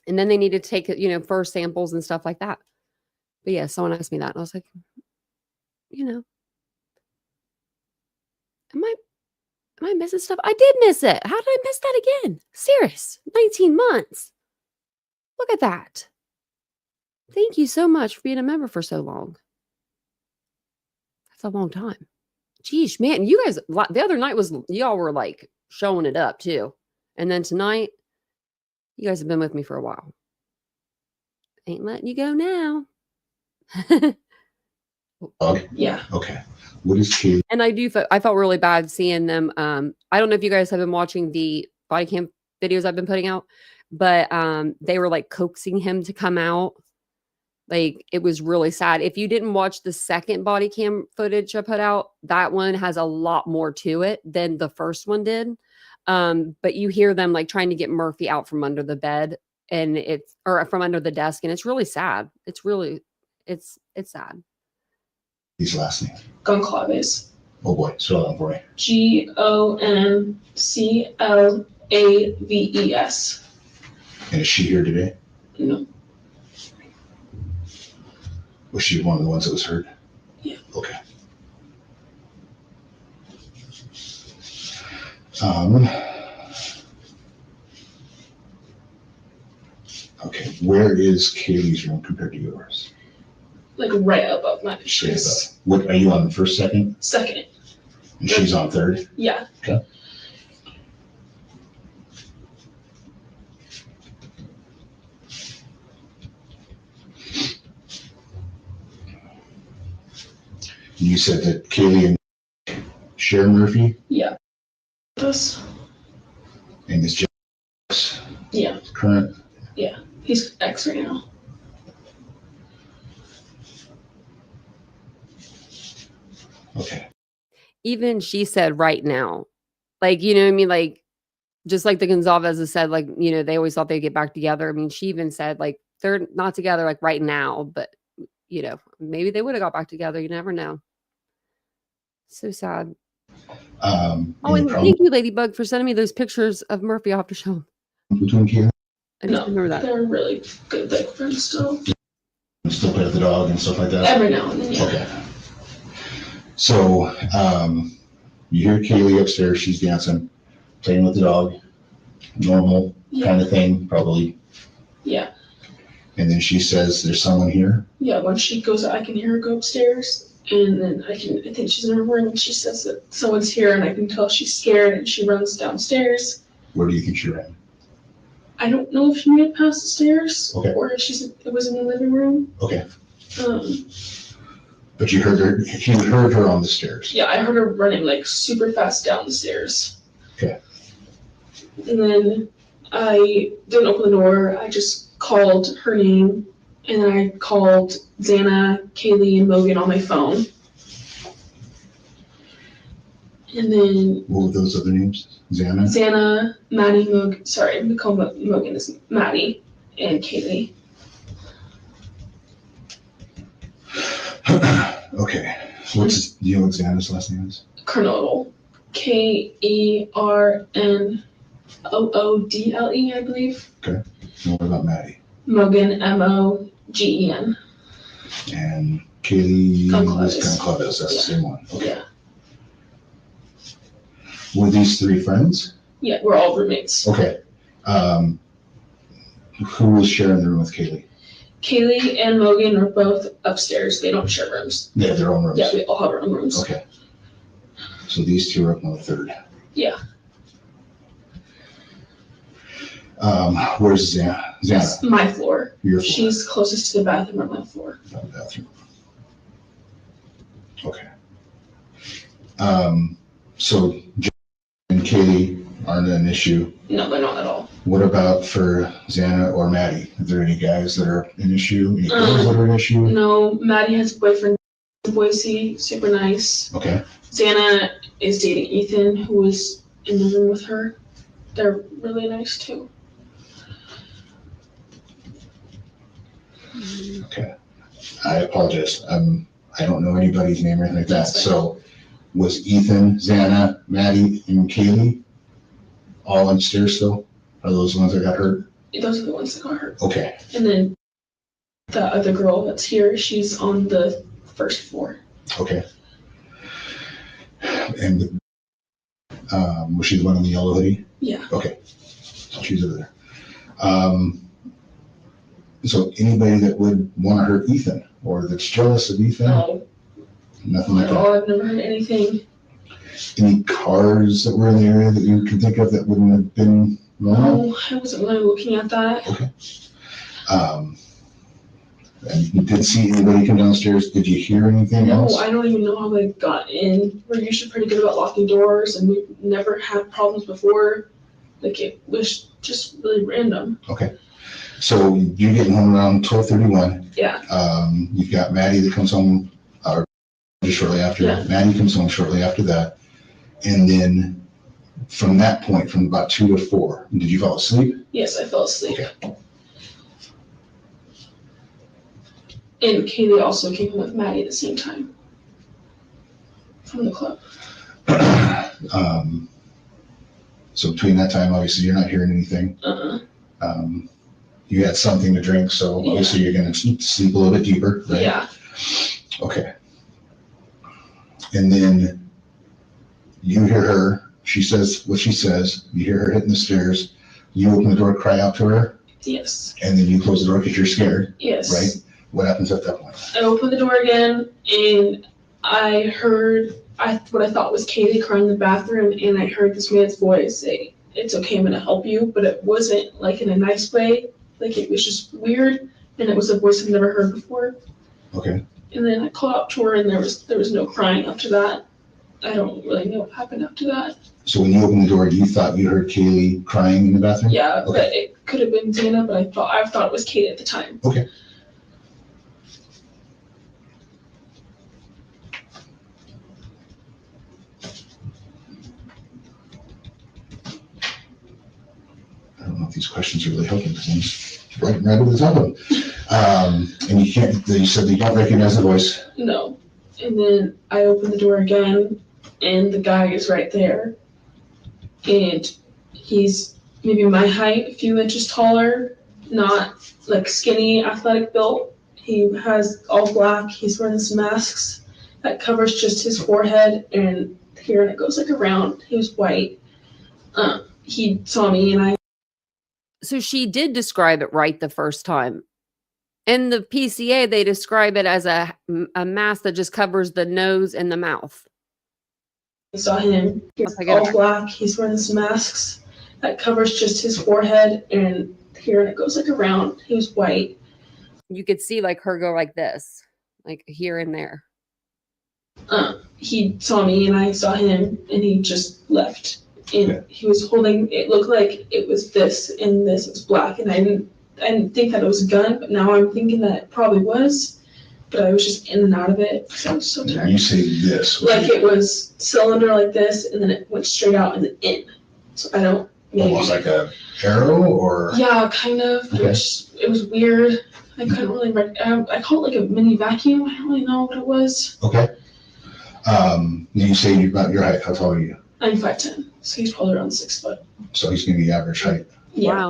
S2: And then they needed to take, fur samples and stuff like that. But yeah, someone asked me that. And I was like, am I missing stuff? I did miss it. How did I miss that again? Serious. 19 months. Look at that. Thank you so much for being a member for so long. That's a long time. Geesh, man, you guys, the other night y'all were like showing it up too. And then tonight, you guys have been with me for a while. Ain't letting you go now.
S4: Yeah.
S3: Okay. What is Kaylee?
S2: And I felt really bad seeing them. I don't know if you guys have been watching the body cam videos I've been putting out, but they were like coaxing him to come out. Like, it was really sad. If you didn't watch the second body cam footage I put out, that one has a lot more to it than the first one did. But you hear them like trying to get Murphy out from under the bed or from under the desk. And it's really sad. It's sad.
S3: His last name.
S4: Goncalves.
S3: Oh boy, spell that for me.
S4: Gonclaves.
S3: And is she here today?
S4: No.
S3: Was she one of the ones that was hurt?
S4: Yeah.
S3: Okay. Okay, where is Kaylee's room compared to yours?
S4: Like right above my
S3: Straight
S4: she's
S3: above. What are you on the first, second?
S4: second.
S3: And she's on third?
S4: Yeah.
S3: Okay. You said that Kaylee and share Murphy
S4: Yeah. This.
S3: and is Jack's
S4: Yeah.
S3: current?
S4: Yeah. He's ex right now.
S3: Okay.
S2: Even she said right now, like, you know what I mean? Like, just like the Gonzalezes said, like, they always thought they'd get back together. I mean, she even said like, they're not together like right now, but maybe they would have got back together. You never know. So sad. And thank you, Ladybug, for sending me those pictures of Murphy. I'll have to show them.
S3: Between Kaylee?
S2: I just remember that.
S4: They're really good, like friends still.
S3: You still play with the dog and stuff like that?
S4: Every now and then, yeah.
S3: Okay. So, you hear Kaylee upstairs, she's dancing, playing with the dog, normal kind of thing, probably.
S4: Yeah.
S3: And then she says, there's someone here?
S4: Yeah, when she goes, I can hear her go upstairs. And then I think she's in her room and she says that someone's here and I can tell she's scared and she runs downstairs.
S3: Where do you think she ran?
S4: I don't know if she made it past the stairs or if it was in the living room.
S3: Okay. But you heard her on the stairs.
S4: Yeah, I heard her running like super fast down the stairs.
S3: Okay.
S4: And then I didn't open the door. I just called her name. And then I called Xana, Kaylee, and Logan on my phone. And then...
S3: What were those other names?
S4: Xana, Maddie, Mogan. Sorry, we call Mogan is Maddie and Kaylee.
S3: Okay. Do you know what Xana's last name is?
S4: Kernodle. Kernodle, I believe.
S3: Okay. And what about Maddie?
S4: Mogan, Mogen.
S3: And Kaylee
S4: Goncalves.
S3: That's the same one. Okay.
S4: Yeah.
S3: Were these three friends?
S4: Yeah, we're all roommates.
S3: Okay. Who was sharing the room with Kaylee?
S4: Kaylee and Mogan are both upstairs. They don't share rooms.
S3: They have their own rooms?
S4: Yeah, we all have our own rooms.
S3: Okay. So these two are up on the third.
S4: Yeah.
S3: Where's Xana?
S4: That's my floor.
S3: Your floor.
S4: She's closest to the bathroom on my floor.
S3: Bathroom. Okay. So Jack and Kaylee aren't an issue.
S4: No, they're not at all.
S3: What about for Xana or Maddie? Are there any guys that are an issue? Any girls that are an issue?
S4: No, Maddie has a boyfriend in Boise, super nice.
S3: Okay.
S4: Xana is dating Ethan, who was in the room with her. They're really nice too.
S3: Okay. I apologize. I don't know anybody's name or anything like that. So was Ethan, Xana, Maddie, and Kaylee all upstairs still? Are those the ones that got hurt?
S4: Those are the ones that got hurt.
S3: Okay.
S4: And then the other girl that's here, she's on the first floor.
S3: Okay. And was she the one in the yellow hoodie?
S4: Yeah.
S3: Okay. So she's over there. So anybody that would want to hurt Ethan or that's jealous of Ethan?
S4: No.
S3: Nothing like that?
S4: I've never heard anything.
S3: Any cars that were in the area that you can think of that wouldn't have been normal?
S4: No, I wasn't really looking at that.
S3: Okay. And you didn't see anybody come downstairs. Did you hear anything else?
S4: No, I don't even know how they got in. We're usually pretty good about locking doors, and we've never had problems before. Like, it was just really random.
S3: Okay. So you're getting home around 12:31.
S4: Yeah.
S3: You've got Maddie that comes home just shortly after.
S4: Yeah.
S3: Maddie comes home shortly after that. And then from that point, from about 2 to 4, did you fall asleep?
S4: Yes, I fell asleep.
S3: Okay.
S4: And Kaylee also came home with Maddie at the same time from the club.
S3: So between that time, obviously, you're not hearing anything. You had something to drink, so obviously you're going to sleep a little bit deeper, right?
S4: Yeah.
S3: Okay. And then you hear her, she says what she says, you hear her hitting the stairs, you open the door, cry out to her,
S4: Yes.
S3: and then you close the door because you're scared,
S4: Yes.
S3: right? What happens at that point?
S4: I opened the door again, and I heard what I thought was Kaylee crying in the bathroom, and I heard this man's voice say, "It's okay, I'm gonna help you," but it wasn't like in a nice way. Like, it was just weird, and it was a voice I've never heard before.
S3: Okay.
S4: And then I called out to her, and there was no crying after that. I don't really know what happened after that.
S3: So when you opened the door, you thought you heard Kaylee crying in the bathroom?
S4: Yeah,
S3: Okay.
S4: but it could have been Xana, but I thought it was Kate at the time.
S3: Okay. I don't know if these questions are really helping because I'm just right over the top of them. And you said that you don't recognize the voice.
S4: No. And then I opened the door again, and the guy is right there. And he's maybe my height, a few inches taller, not like skinny, athletic built. He has all black. He's wearing some masks that covers just his forehead and here, and it goes like around. He was white. He saw me, and I.
S2: So she did describe it right the first time. In the PCA, they describe it as a mask that just covers the nose and the mouth.
S4: I saw him. He's all black. He's wearing some masks that covers just his forehead and here, and it goes like around. He was white.
S2: You could see like her go like this, like here and there.
S4: He saw me, and I saw him, and he just left. And he was holding. It looked like it was this, and this was black, and I didn't think that it was a gun, but now I'm thinking that it probably was. But I was just in and out of it because I was so tired.
S3: You say this.
S4: Like it was cylinder like this, and then it went straight out and then in. So I don't. Maybe.
S3: Almost like a arrow, or?
S4: Yeah, kind of.
S3: Okay.
S4: It was weird. I couldn't really. I call it like a mini vacuum. I don't really know what it was.
S3: Okay. You say about your height. How tall are you?
S4: I'm 5'10", so he's probably around 6 foot.
S3: So he's gonna be average height.
S4: Yeah.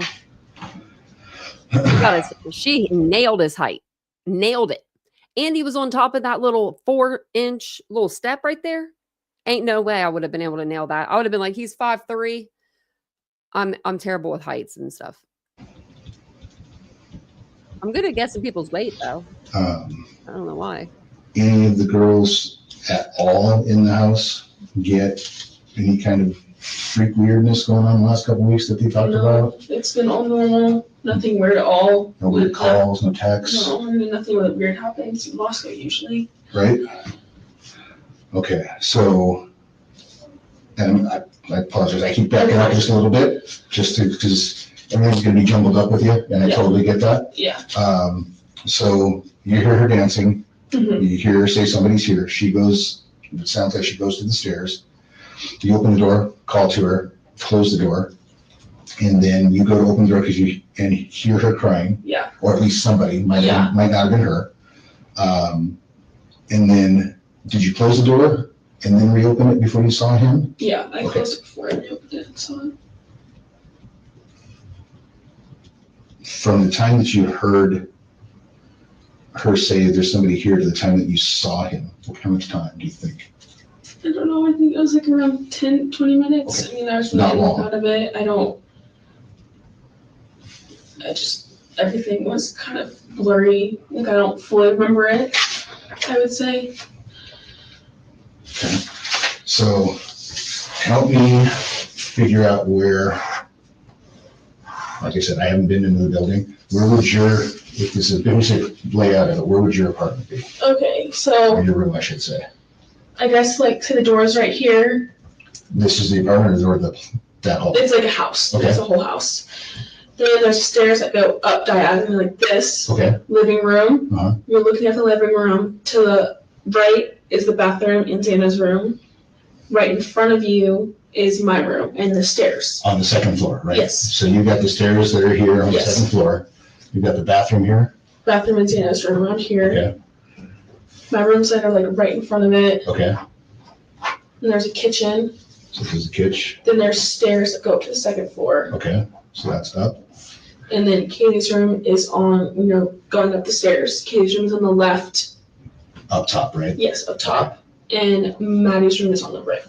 S2: Wow. She nailed his height. Nailed it. And he was on top of that little 4-inch little step right there. Ain't no way I would have been able to nail that. I would have been like, he's 5'3". I'm terrible with heights and stuff. I'm good at guessing people's weight though. I don't know why.
S3: Any of the girls at all in the house get any kind of freak weirdness going on the last couple of weeks that they talked about?
S4: It's been all normal. Nothing weird at all.
S3: No weird calls, no texts?
S4: No, I mean, nothing really weird happens in Moscow usually.
S3: Right? Okay, so and I apologize, I keep backing up just a little bit, because everything's gonna be jumbled up with you, and I
S4: Yeah.
S3: totally get that.
S4: Yeah.
S3: So you hear her dancing,
S4: Mhm.
S3: you hear her say somebody's here, she goes, it sounds like she goes to the stairs. You open the door, call to her, close the door, and then you go to open the door because you and hear her crying,
S4: Yeah.
S3: or at least somebody, might
S4: Yeah.
S3: not have been her. And then, did you close the door and then reopen it before you saw him?
S4: Yeah, I
S3: Okay.
S4: closed it before I opened it, so.
S3: From the time that you heard her say there's somebody here to the time that you saw him, how much time do you think?
S4: I don't know, I think it was like around 10, 20 minutes.
S3: Okay.
S4: I mean, I was
S3: Not
S4: really
S3: long.
S4: out of it. Everything was kind of blurry. Like, I don't fully remember it, I would say.
S3: Okay. So help me figure out where, like I said, I haven't been into the building. Where would if this is, when you say layout of it, where would your apartment be?
S4: Okay,
S3: Or
S4: so
S3: your room, I should say.
S4: I guess like say the door's right here.
S3: This is the apartment or that hall?
S4: It's like a house.
S3: Okay.
S4: It's a whole house. Then there's stairs that go up diagonally like this.
S3: Okay.
S4: Living room.
S3: Uh-huh.
S4: You're looking at the living room. To the right is the bathroom and Xana's room. Right in front of you is my room and the stairs.
S3: On the second floor, right?
S4: Yes.
S3: So you've got the stairs that are here on the
S4: Yes.
S3: second floor. You've got the bathroom here.
S4: Bathroom and Xana's room around here.
S3: Okay.
S4: My room's like right in front of it.
S3: Okay.
S4: And there's a kitchen.
S3: So there's the kitchen.
S4: Then there's stairs that go up to the second floor.
S3: Okay. So that's up.
S4: And then Katie's room is on, going up the stairs. Katie's room is on the left.
S3: Up top, right?
S4: Yes, up top. And Maddie's room is on the right.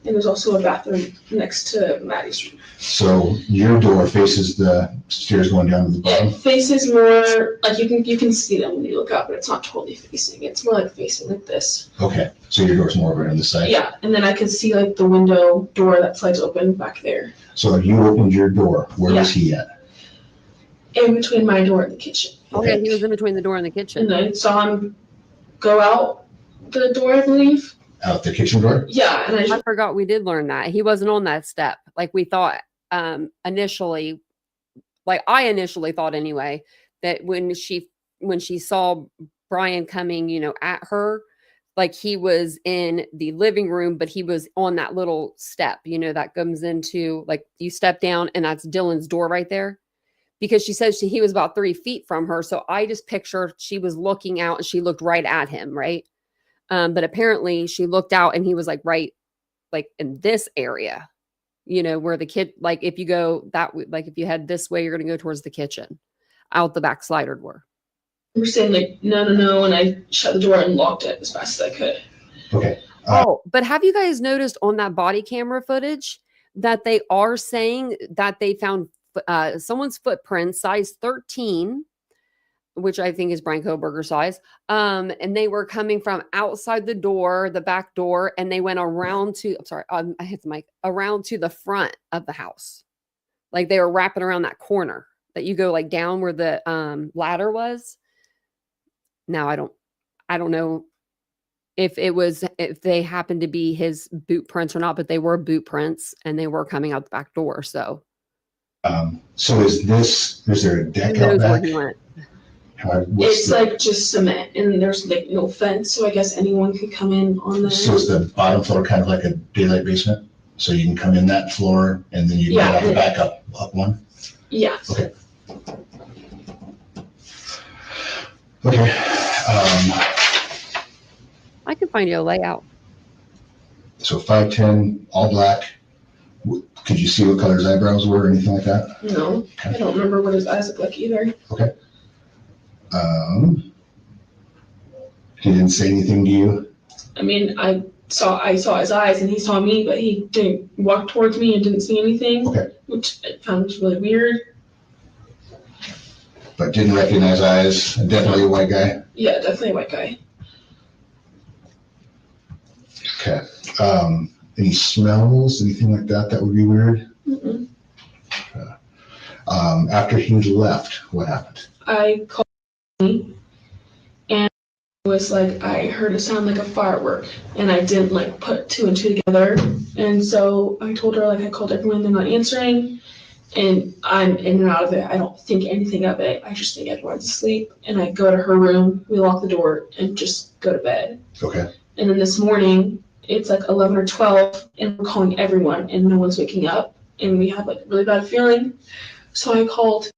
S4: And there's also a bathroom next to Maddie's room.
S3: So your door faces the stairs going down to the
S4: It
S3: bottom?
S4: faces more, like you can see them when you look up, but it's not totally facing. It's more like facing like this.
S3: Okay. So your door's more over on the side?
S4: Yeah, and then I can see like the window door that slides open back there.
S3: So if you opened your door, where was he at?
S4: In between my door and the kitchen.
S2: Okay, he was in between the door and the kitchen.
S4: And I saw him go out the door, I believe.
S3: Out the kitchen door?
S4: Yeah, and
S2: I forgot we did learn that. He wasn't on that step. Like we thought initially, like I initially thought anyway, that when she saw Brian coming, at her, like he was in the living room, but he was on that little step, that comes into like you step down and that's Dylan's door right there. Because she says he was about 3 feet from her. So I just pictured she was looking out and she looked right at him, right? But apparently she looked out and he was like right like in this area, where the kid, like if you go that way, like if you head this way, you're going to go towards the kitchen, out the back slider door.
S4: we're saying like, no, and I shut the door and locked it as fast as I could.
S3: Okay.
S2: But have you guys noticed on that body camera footage that they are saying that they found someone's footprint size 13, which I think is Brian Koberger size. And they were coming from outside the door, the back door, and they went around to, I hit the mic, around to the front of the house. Like they were wrapping around that corner that you go like down where the ladder was. Now I don't know if they happened to be his boot prints or not, but they were boot prints and they were coming out the back door. So is there a deck out back? Where he went.
S4: It's like just cement and there's like no fence, so I guess anyone could come in on there.
S3: So is the bottom floor kind of like a daylight basement? So you can come in that floor and then you get out the back up one?
S4: Yeah.
S3: Okay. Okay.
S2: I can find you a layout.
S3: So 5'10", all black. Could you see what color his eyebrows were or anything like that?
S4: No, I don't remember what his eyes look like either.
S3: Okay. He didn't say anything to you?
S4: I mean, I saw his eyes and he saw me, but he didn't walk towards me and didn't see anything.
S3: Okay.
S4: Which I found really weird.
S3: But didn't recognize eyes, definitely a white guy?
S4: Yeah, definitely a white guy.
S3: Okay. Any smells, anything like that would be weird?
S4: Mm-mm.
S3: After he left, what happened?
S4: I called me and was like, I heard it sound like a firework, and I didn't like put two and two together. And so I told her, like, I called everyone, they're not answering, and I'm in and out of it. I don't think anything of it. I just think everyone's asleep, and I go to her room, we lock the door, and just go to bed.
S3: Okay.
S4: And then this morning, it's like 11 or 12, and we're calling everyone, and no one's waking up, and we have like a really bad feeling. So I called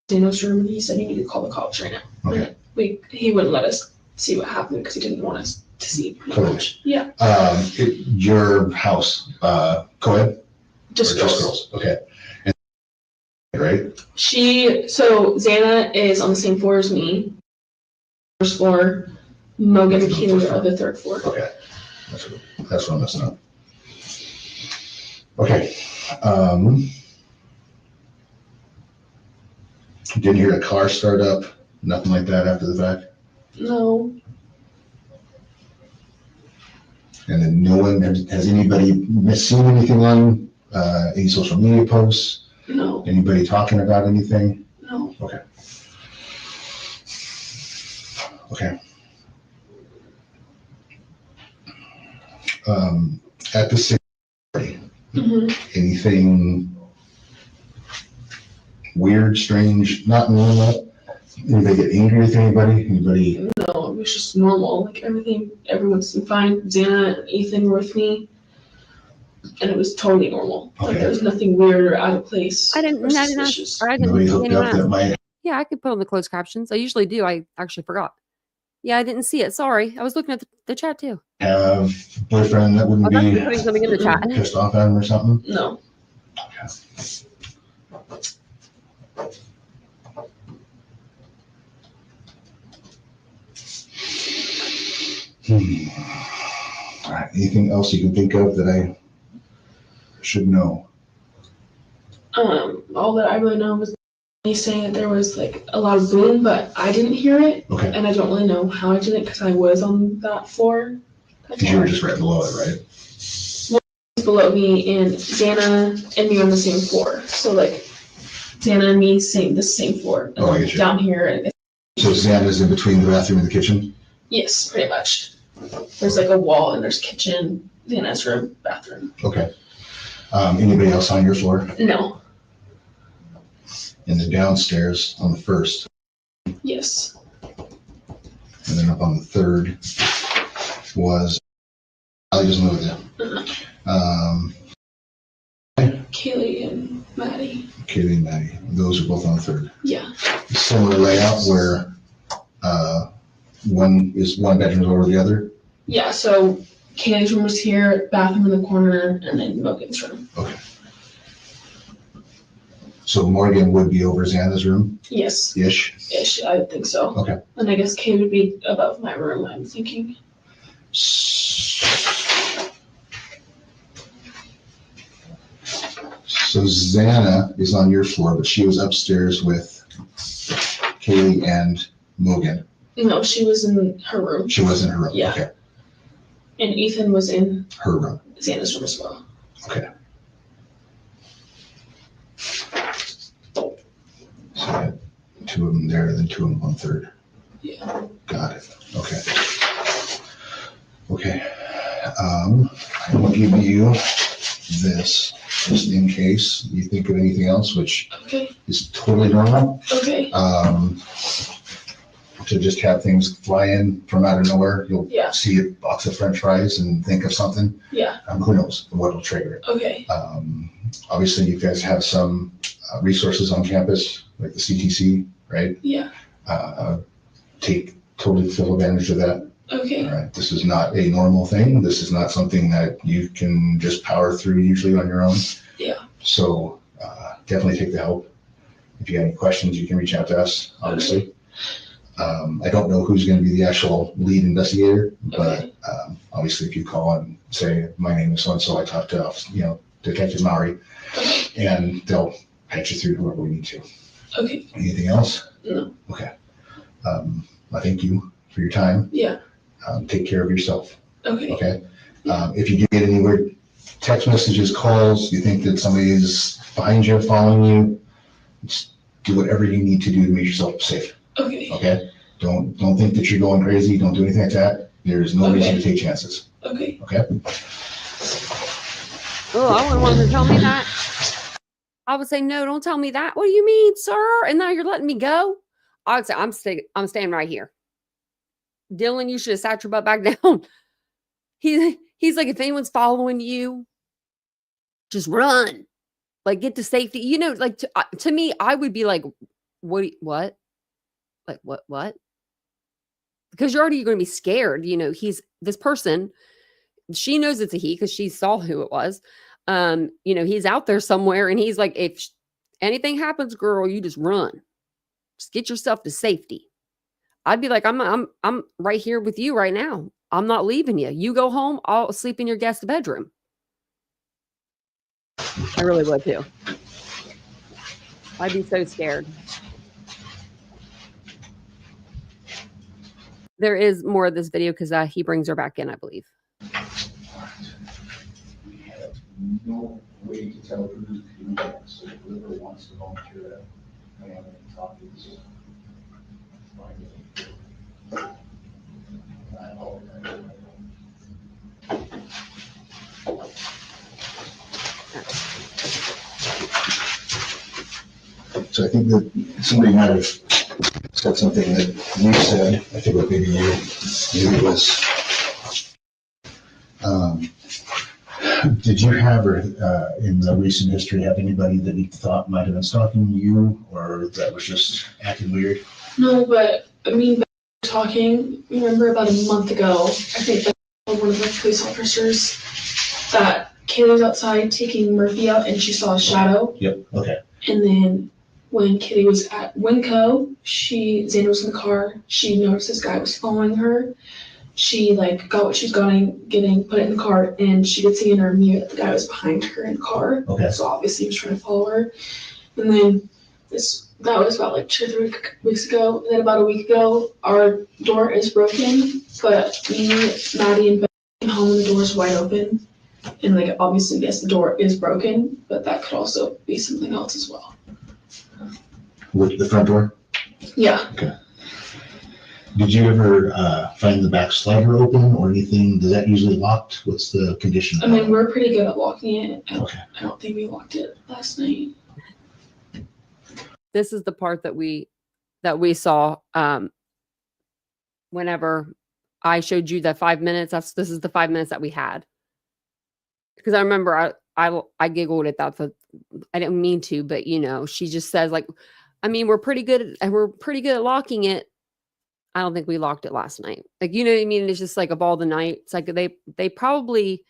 S4: Daniel's room, and he said, you need to call the cops right now.
S3: Okay.
S4: He wouldn't let us see what happened because he didn't want us to see pretty much. Yeah.
S3: Your house, go ahead.
S4: Just girls.
S3: Okay. And, right?
S4: So Xana is on the same floor as me. First floor. Mogan and Keely are the third floor.
S3: Okay. That's what I'm messing up. Okay. Didn't hear a car start up, nothing like that after the fact?
S4: No.
S3: And then no one, has anybody seen anything on any social media posts?
S4: No.
S3: Anybody talking about anything?
S4: No.
S3: Okay. Okay. At the same party, anything weird, strange, not normal? Anybody get angry with anybody? Anybody?
S4: No, it was just normal. Like everyone seemed fine. Xana and Ethan were with me, and it was totally normal.
S3: Okay.
S4: Like there was nothing weird or out of place.
S2: I didn't
S4: suspicious.
S3: Nobody hooked up that might.
S2: Yeah, I could put on the closed captions. I usually do. I actually forgot. Yeah, I didn't see it. Sorry. I was looking at the chat too.
S3: Have a boyfriend that wouldn't be
S2: putting something in the chat.
S3: pissed off at him or something?
S4: No.
S3: Okay. All right. Anything else you can think of that I should know?
S4: All that I really know was me saying that there was like a lot of boom, but I didn't hear it.
S3: Okay.
S4: And I don't really know how I didn't because I was on that floor.
S3: Because you were just right below it, right?
S4: Below me, and Xana and me on the same floor. So like Xana and me the same floor. And
S3: I get you.
S4: Down here. And
S3: So Xana's in between the bathroom and the kitchen?
S4: yes, pretty much. There's like a wall and there's kitchen, Xana's room, bathroom.
S3: Okay. Anybody else on your floor?
S4: No.
S3: And then downstairs on the first,
S4: Yes.
S3: and then up on the third was, Ali doesn't live there.
S4: Kaylee and Maddie.
S3: Kaylee and Maddie, those are both on the third.
S4: Yeah.
S3: Similar layout where one bedroom over the other.
S4: Yeah, so Kaylee's room was here, bathroom in the corner, and then Mogan's room.
S3: Okay. So Morgan would be over Xana's room?
S4: Yes.
S3: Ish?
S4: I would think so.
S3: Okay.
S4: And I guess Kay would be above my room, I'm thinking.
S3: So Xana is on your floor, but she was upstairs with Kaylee and Morgan.
S4: No, she was in her room.
S3: She was in her room?
S4: Yeah.
S3: Okay.
S4: And Ethan was in
S3: Her room?
S4: Xana's room as well.
S3: Okay. So you had two of them there, then two of them on third.
S4: Yeah.
S3: Got it. Okay. Okay. I'm gonna give you this just in case you think of anything else, which
S4: Okay.
S3: is totally normal.
S4: Okay.
S3: To just have things fly in from out of nowhere. You'll
S4: Yeah.
S3: see a box of French fries and think of something.
S4: Yeah.
S3: Who knows what will trigger it.
S4: Okay.
S3: Obviously, you guys have some resources on campus, like the CTC, right?
S4: Yeah.
S3: Take totally full advantage of that.
S4: Okay.
S3: All right. This is not a normal thing. This is not something that you can just power through usually on your own.
S4: Yeah.
S3: So definitely take the help. If you have any questions, you can reach out to us, obviously. I don't know who's going to be the actual lead investigator, but obviously if you call and say, my name is so-and-so, I talked to, Detective Maury, and they'll patch you through whoever we need to.
S4: Okay.
S3: Anything else?
S4: No.
S3: Okay. I thank you for your time.
S4: Yeah.
S3: Take care of yourself.
S4: Okay.
S3: Okay. If you do get any weird text messages, calls, you think that somebody is behind you, following you, just do whatever you need to do to make yourself safe.
S4: Okay.
S3: Okay. Don't think that you're going crazy. Don't do anything like that. There's no reason to take chances.
S4: Okay.
S3: Okay?
S2: Oh, I wouldn't want him to tell me that. I would say, no, don't tell me that. What do you mean, sir? And now you're letting me go? I would say, I'm staying right here. Dylan, you should have sat your butt back down. He's like, if anyone's following you, just run. Like, get to safety. You know, like, to me, I would be like, what? Like, what? Because you're already going to be scared. You know, this person, she knows it's a he because she saw who it was. You know, he's out there somewhere and he's like, if anything happens, girl, you just run. Just get yourself to safety. I'd be like, I'm right here with you right now. I'm not leaving you. You go home. I'll sleep in your guest bedroom. I really would too. I'd be so scared. There is more of this video because he brings her back in, I believe.
S3: We have no way to tell who's doing that, so whoever wants to volunteer that, I am talking to. I apologize. So I think that somebody might have said something that you said, I think what maybe you was, did you have, or in the recent history, have anybody that you thought might have been stalking you, or that was just acting weird?
S4: No, but I mean, talking, remember about a month ago, I think that one of the police officers that Kaylee was outside taking Murphy out and she saw a shadow.
S3: Yep, okay.
S4: And then when Kitty was at Winco, Xander was in the car, she noticed this guy was following her. She got what she was getting, put it in the car, and she could see in her mirror that the guy was behind her in the car.
S3: Okay.
S4: So obviously he was trying to follow her. And then that was about 2 or 3 weeks ago. And then about a week ago, our door is broken, but me, Maddie, and Ben came home and the door is wide open. And obviously, yes, the door is broken, but that could also be something else as well.
S3: With the front door?
S4: Yeah.
S3: Okay. Did you ever find the back slider open or anything? Is that usually locked? What's the condition?
S4: I mean, we're pretty good at locking it.
S3: Okay.
S4: I don't think we locked it last night.
S2: This is the part that we saw whenever I showed you that 5 minutes. This is the 5 minutes that we had. Because I remember I giggled at that. I didn't mean to, but you know, she just says I mean, we're pretty good at locking it. I don't think we locked it last night. You know what I mean? It's just of all the nights, they probably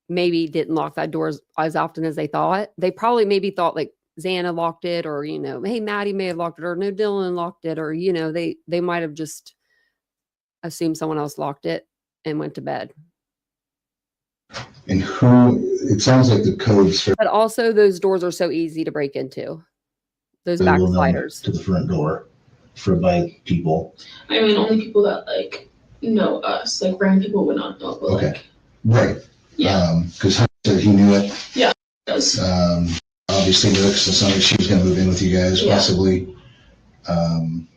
S2: maybe didn't lock that door as often as they thought. They probably maybe thought Xana locked it, or, you know, hey, Maddie may have locked it, or no, Dylan locked it, or, you know, they might have just assumed someone else locked it and went to bed.
S3: And it sounds like the codes.
S2: But also those doors are so easy to break into. Those back sliders.
S3: To the front door by people.
S4: I mean, only people that know us, random people would not know. But,
S3: okay. Right.
S4: Yeah.
S3: Because Hunter said he knew it.
S4: Yeah, it does.
S3: Obviously knew it because it sounded like she was going to move in with you guys, possibly. Doesn't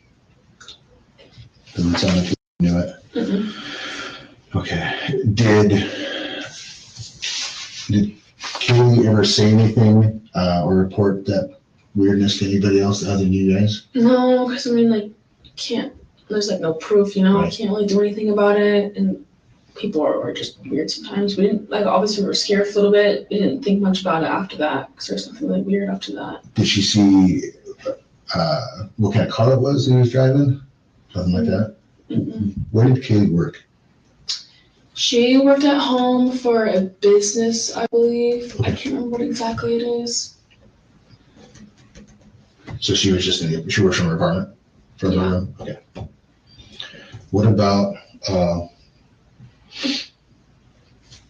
S3: sound like he knew it. Mm-hmm. Okay. Did Kaylee ever say anything or report that weirdness to anybody else other than you guys?
S4: No, because I mean, can't. There's no proof, you know.
S3: Right.
S4: I can't really do anything about it, and people are just weird sometimes. We didn't obviously we were scared for a little bit. We didn't think much about it after that because there's something weird after that.
S3: Did she see what kind of car it was that he was driving? Nothing like that.
S4: Mm-mm.
S3: Where did Kaylee work?
S4: She worked at home for a business, I believe.
S3: Okay.
S4: I can't remember what exactly it is.
S3: So she was she works from her apartment? From her room? Okay. What about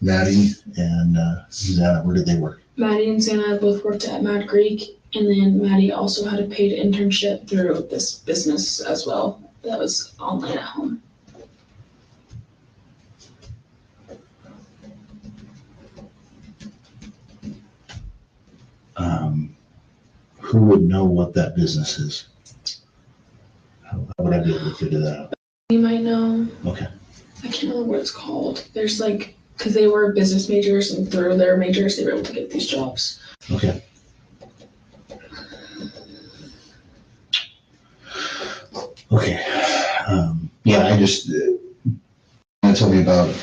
S3: Maddie and Xana? Where did they work?
S4: Maddie and Xana both worked at Mad Creek, and then Maddie also had a paid internship through this business as well. That was online at home.
S3: Who would know what that business is? How would I be able to figure that out?
S4: You might know.
S3: Okay.
S4: I can't remember what it's called. There's like, because they were business majors and through their majors, they were able to get these jobs.
S3: Okay. Okay. Yeah, I just, told me about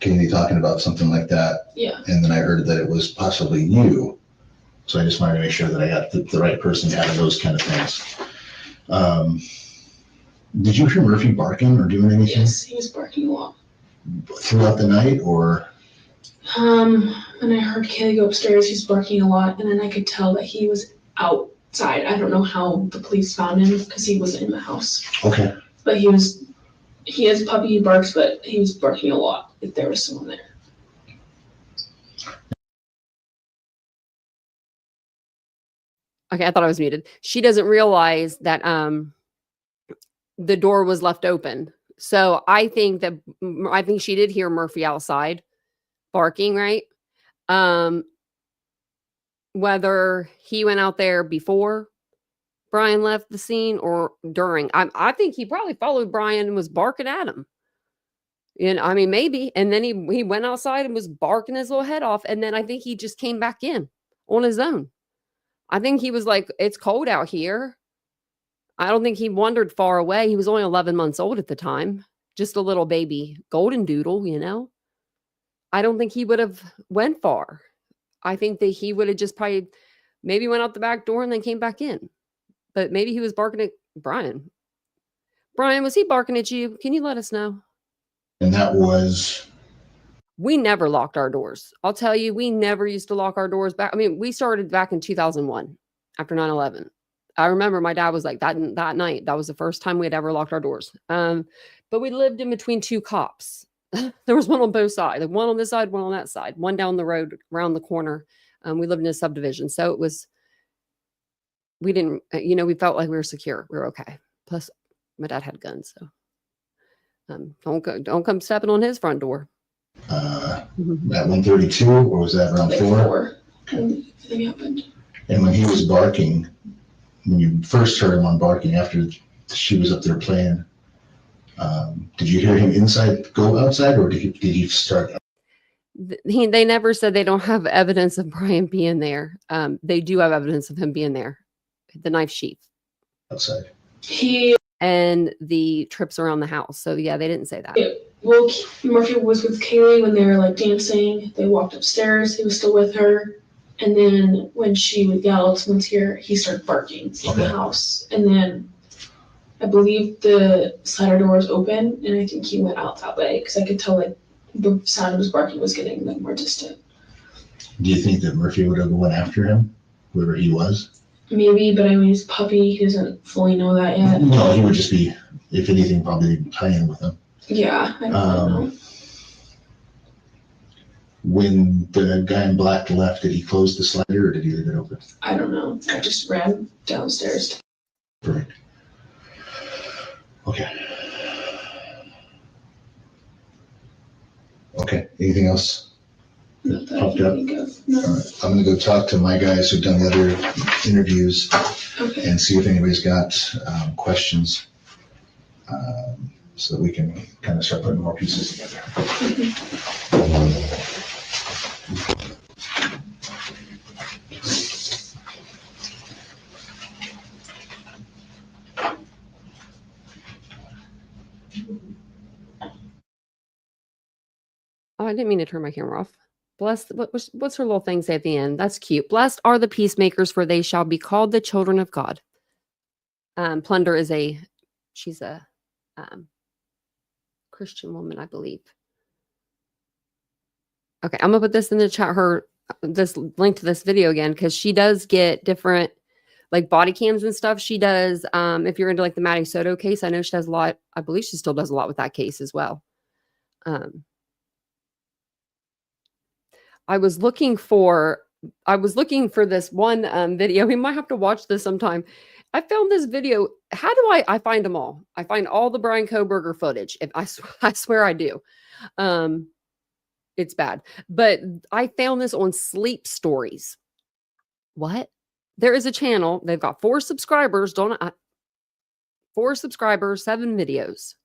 S3: Kaylee talking about something like that.
S4: Yeah.
S3: And then I heard that it was possibly you. So I just wanted to make sure that I got the right person out of those kind of things. Did you hear Murphy barking or doing anything?
S4: Yes, he was barking a lot.
S3: Throughout the night or?
S4: When I heard Kaylee go upstairs, he's barking a lot, and then I could tell that he was outside. I don't know how the police found him because he wasn't in the house.
S3: Okay.
S4: But he has a puppy, he barks, but he was barking a lot if there was someone there.
S2: Okay, I thought I was muted. She doesn't realize that the door was left open. So I think she did hear Murphy outside barking, right? Whether he went out there before Brian left the scene or during. I think he probably followed Brian and was barking at him. And I mean, maybe. And then he went outside and was barking his little head off. And then I think he just came back in on his own. I think he was like, it's cold out here. I don't think he wandered far away. He was only 11 months old at the time. Just a little baby golden doodle, you know. I don't think he would have went far. I think that he would have just probably maybe went out the back door and then came back in. But maybe he was barking at Brian. Brian, was he barking at you? Can you let us know?
S3: And that was?
S2: We never locked our doors. I'll tell you, we never used to lock our doors back. I mean, we started back in 2001 after 9/11. I remember my dad was like that night. That was the first time we had ever locked our doors. But we lived in between two cops. There was one on both sides, like one on this side, one on that side, one down the road around the corner. We lived in a subdivision. So it was, we didn't, we felt like we were secure. We were okay. Plus my dad had guns. So don't come stepping on his front door.
S3: At 1:32, or was that around
S4: like
S3: 4?
S4: When the thing happened.
S3: And when he was barking, when you first heard him on barking after she was up there playing, did you hear him inside go outside, or did he start?
S2: They never said they don't have evidence of Brian being there. They do have evidence of him being there. The knife sheath.
S3: Outside.
S2: And the trips around the house. So yeah, they didn't say that.
S4: Yeah. Well, Murphy was with Kaylee when they were like dancing. They walked upstairs. He was still with her. And then when she yelled, someone's here, he started barking in the house. And then I believe the slider door was open, and I think he went out that way because I could tell like the sound of his barking was getting like more distant.
S3: Do you think that Murphy would have went after him, whoever he was?
S4: Maybe, but I mean, he's a puppy. He doesn't fully know that yet.
S3: No, he would just be, if anything, probably playing with him.
S4: Yeah, I don't know.
S3: When the guy in black left, did he close the slider or did he leave it open?
S4: I don't know. I just ran downstairs.
S3: Perfect. Okay. Okay. Anything else?
S4: Not that I can think of. No.
S3: All right. I'm going to go talk to my guys who've done the other interviews and see if anybody's got questions, so that we can kind of start putting more pieces together.
S2: Oh, I didn't mean to turn my camera off. Blessed, what's her little thing say at the end? That's cute. Blessed are the peacemakers, for they shall be called the children of God. Plunder is she's a Christian woman, I believe. Okay, I'm gonna put this in the chat, this link to this video again, because she does get different like body cams and stuff. She does, if you're into like the Maddie Soto case, I know she does a lot. I believe she still does a lot with that case as well. I was looking for this one video. We might have to watch this sometime. I found this video. How do I find them all? I find all the Brian Kohberger footage. I swear I do. It's bad. But I found this on Sleep Stories. What? There is a channel. They've got 4 subscribers. 4 subscribers, 7 videos.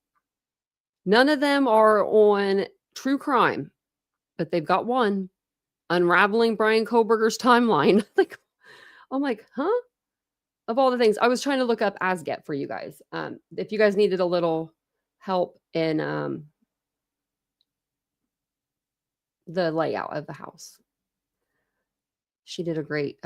S2: None of them are on true crime, but they've got one, unraveling Brian Kohlberger's timeline. Like, I'm like, huh? Of all the things, I was trying to look up Asget for you guys. If you guys needed a little help in the layout of the house, she did a great.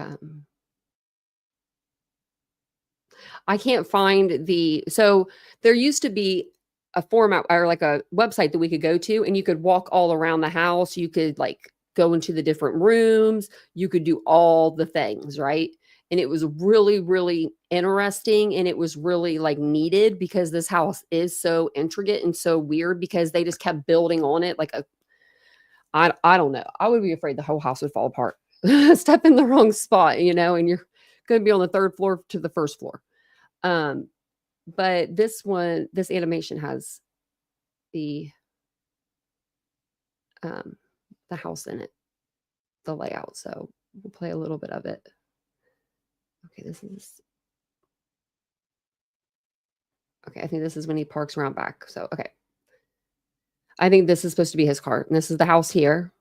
S2: I can't find so there used to be a format or like a website that we could go to, and you could walk all around the house. You could like go into the different rooms. You could do all the things, right? And it was really, really interesting. And it was really like needed because this house is so intricate and so weird because they just kept building on it. Like I don't know. I would be afraid the whole house would fall apart. Step in the wrong spot, and you're going to be on the 3rd floor to the 1st floor. But this animation has the house in it, the layout. So we'll play a little bit of it. Okay, I think this is when he parks around back. So, okay. I think this is supposed to be his car. And this is the house here.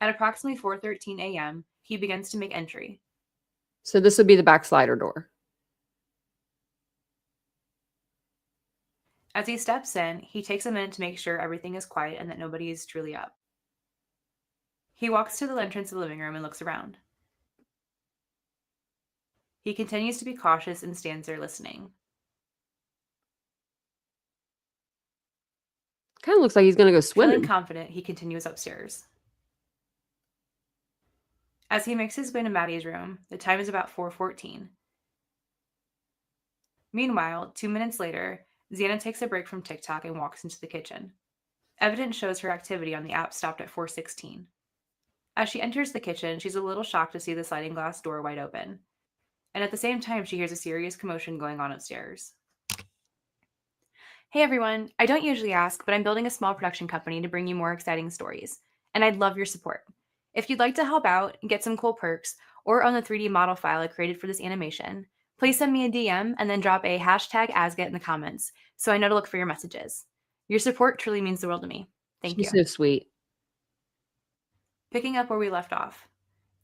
S5: At approximately 4:13 a.m., he begins to make entry.
S2: So this would be the back slider door.
S5: As he steps in, he takes a minute to make sure everything is quiet and that nobody is truly up. He walks to the entrance of the living room and looks around. He continues to be cautious and stands there listening.
S2: Kind of looks like he's going to go swimming.
S5: Feeling confident, he continues upstairs. As he makes his way to Maddie's room, the time is about 4:14. Meanwhile, 2 minutes later, Xana takes a break from TikTok and walks into the kitchen. Evidence shows her activity on the app stopped at 4:16. As she enters the kitchen, she's a little shocked to see the sliding glass door wide open. And at the same time, she hears a serious commotion going on upstairs. Hey everyone, I don't usually ask, but I'm building a small production company to bring you more exciting stories, and I'd love your support. If you'd like to help out and get some cool perks, or own the 3D model file I created for this animation, please send me a DM and then drop a #Asget in the comments so I know to look for your messages. Your support truly means the world to me. Thank you.
S2: She's so sweet.
S5: Picking up where we left off,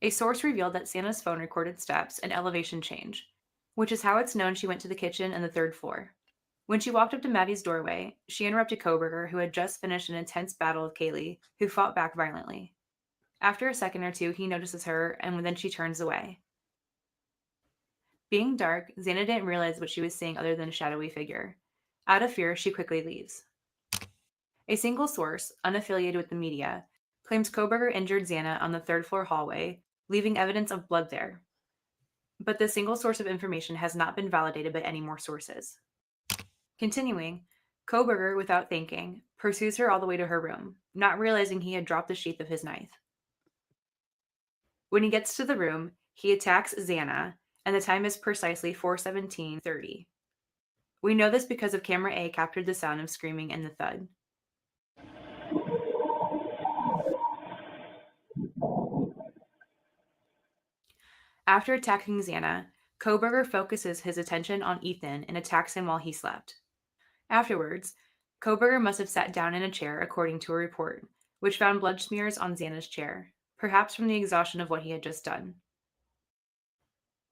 S5: a source revealed that Santa's phone recorded steps and elevation change, which is how it's known she went to the kitchen and the 3rd floor. When she walked up to Maddie's doorway, she interrupted Kohlberger, who had just finished an intense battle with Kaylee, who fought back violently. After a second or two, he notices her, and then she turns away. Being dark, Xana didn't realize what she was seeing other than a shadowy figure. Out of fear, she quickly leaves. A single source, unaffiliated with the media, claims Kohlberger injured Xana on the 3rd floor hallway, leaving evidence of blood there. But this single source of information has not been validated by any more sources. Continuing, Kohlberger, without thinking, pursues her all the way to her room, not realizing he had dropped the sheath of his knife. When he gets to the room, he attacks Xana, and the time is precisely 4:17:30. We know this because of camera A captured the sound of screaming and the thud. After attacking Xana, Kohlberger focuses his attention on Ethan and attacks him while he slept. Afterwards, Kohlberger must have sat down in a chair according to a report, which found blood smears on Xana's chair, perhaps from the exhaustion of what he had just done.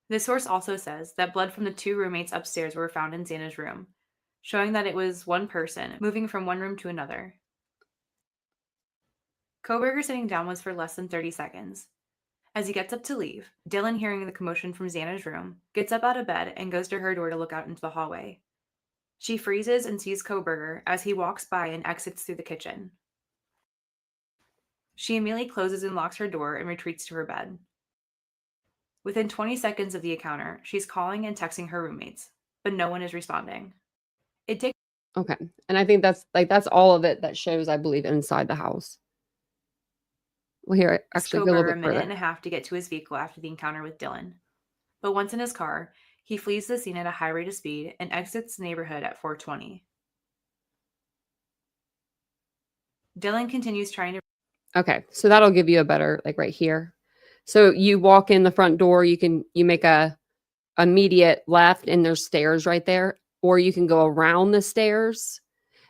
S5: This source also says that blood from the 2 roommates upstairs were found in Xana's room, showing that it was one person moving from one room to another. Kohlberger sitting down was for less than 30 seconds. As he gets up to leave, Dylan, hearing the commotion from Xana's room, gets up out of bed and goes to her door to look out into the hallway. She freezes and sees Kohlberger as he walks by and exits through the kitchen. She immediately closes and locks her door and retreats to her bed. Within 20 seconds of the encounter, she's calling and texting her roommates, but no one is responding. It takes
S2: Okay. And I think that's all of it that shows, I believe, inside the house. Well, here, actually, go a little
S5: Kohlberger a
S2: bit
S5: minute
S2: further.
S5: and a half to get to his vehicle after the encounter with Dylan. But once in his car, he flees the scene at a high rate of speed and exits the neighborhood at 4:20. Dylan continues trying to...
S2: Okay. So that'll give you a better, like right here. So you walk in the front door, you make a immediate left, and there's stairs right there, or you can go around the stairs.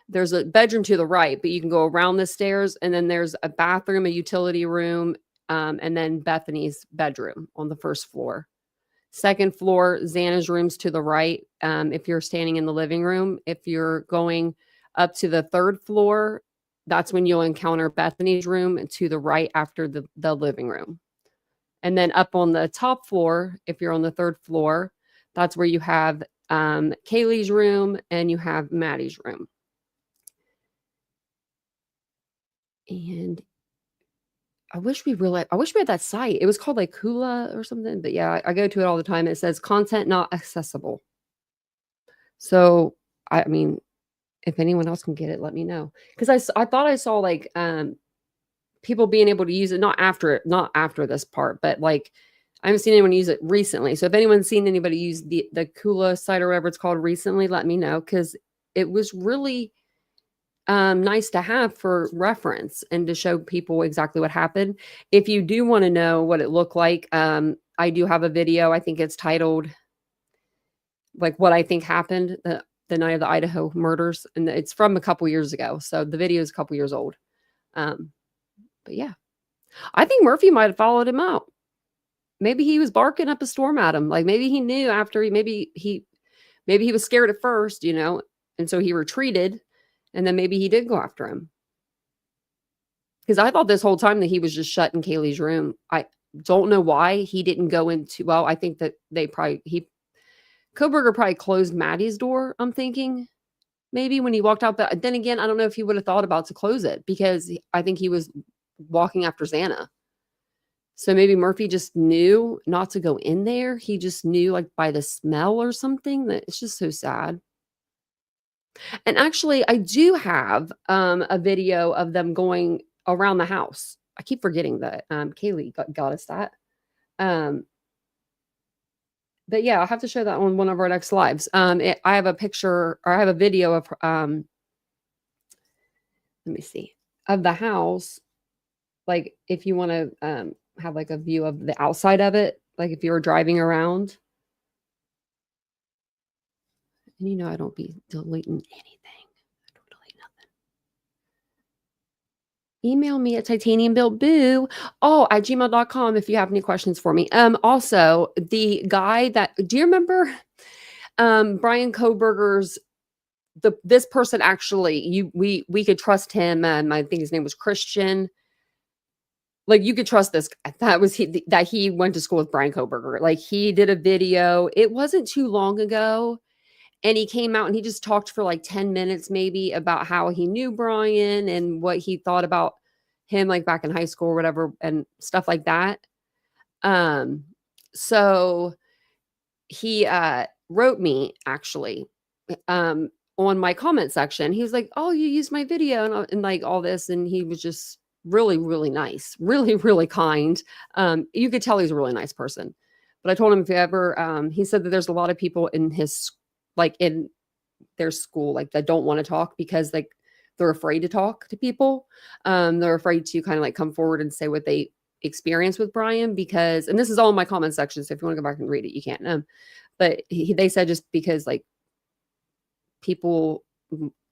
S2: There's a bedroom to the right, but you can go around the stairs, and then there's a bathroom, a utility room, and then Bethany's bedroom on the first floor. Second floor, Xana's room's to the right. If you're standing in the living room, if you're going up to the third floor, that's when you'll encounter Bethany's room to the right after the living room. And then up on the top floor, if you're on the third floor, that's where you have Kaylee's room and you have Maddie's room. And I wish we had that site. It was called like Kula or something, but yeah, I go to it all the time. It says content not accessible. So, I mean, if anyone else can get it, let me know. Because I thought I saw like people being able to use it, not after this part, but like I haven't seen anyone use it recently. So if anyone's seen anybody use the Kula site or whatever it's called recently, let me know, because it was really nice to have for reference and to show people exactly what happened. If you do want to know what it looked like, I do have a video. I think it's titled like what I think happened the night of the Idaho murders, and it's from a couple years ago. So the video is a couple years old. But yeah, I think Murphy might have followed him out. Maybe he was barking up a storm at him. Like maybe he knew after maybe he was scared at first, and so he retreated. And then maybe he did go after him. Because I thought this whole time that he was just shut in Kaylee's room. I don't know why he didn't go into, well, I think that Kohberger probably closed Maddie's door, I'm thinking, maybe when he walked out. But then again, I don't know if he would have thought about to close it, because I think he was walking after Xana. So maybe Murphy just knew not to go in there. He just knew like by the smell or something. That it's just so sad. And actually, I do have a video of them going around the house. I keep forgetting that Kaylee got us that. But yeah, I'll have to show that on one of our next lives. I have a picture, or I have a video of, let me see, of the house. Like if you want to have like a view of the outside of it, like if you were driving around. And I don't be deleting anything. Email me at titaniumbuiltboo at gmail.com if you have any questions for me. Also, the guy do you remember Brian Kohberger's, this person actually, we could trust him. I think his name was Christian. Like you could trust this guy. That he went to school with Brian Kohberger. Like he did a video. It wasn't too long ago. And he came out and he just talked for like 10 minutes maybe about how he knew Brian and what he thought about him like back in high school or whatever and stuff like that. So he wrote me actually on my comment section. He was like, "Oh, you used my video and like all this." And he was just really, really nice, really, really kind. You could tell he's a really nice person. But I told him if you ever, he said that there's a lot of people in his like in their school, like that don't want to talk because like they're afraid to talk to people. They're afraid to kind of like come forward and say what they experience with Brian because, and this is all in my comment section. So if you want to go back and read it, you can. But they said just because like people,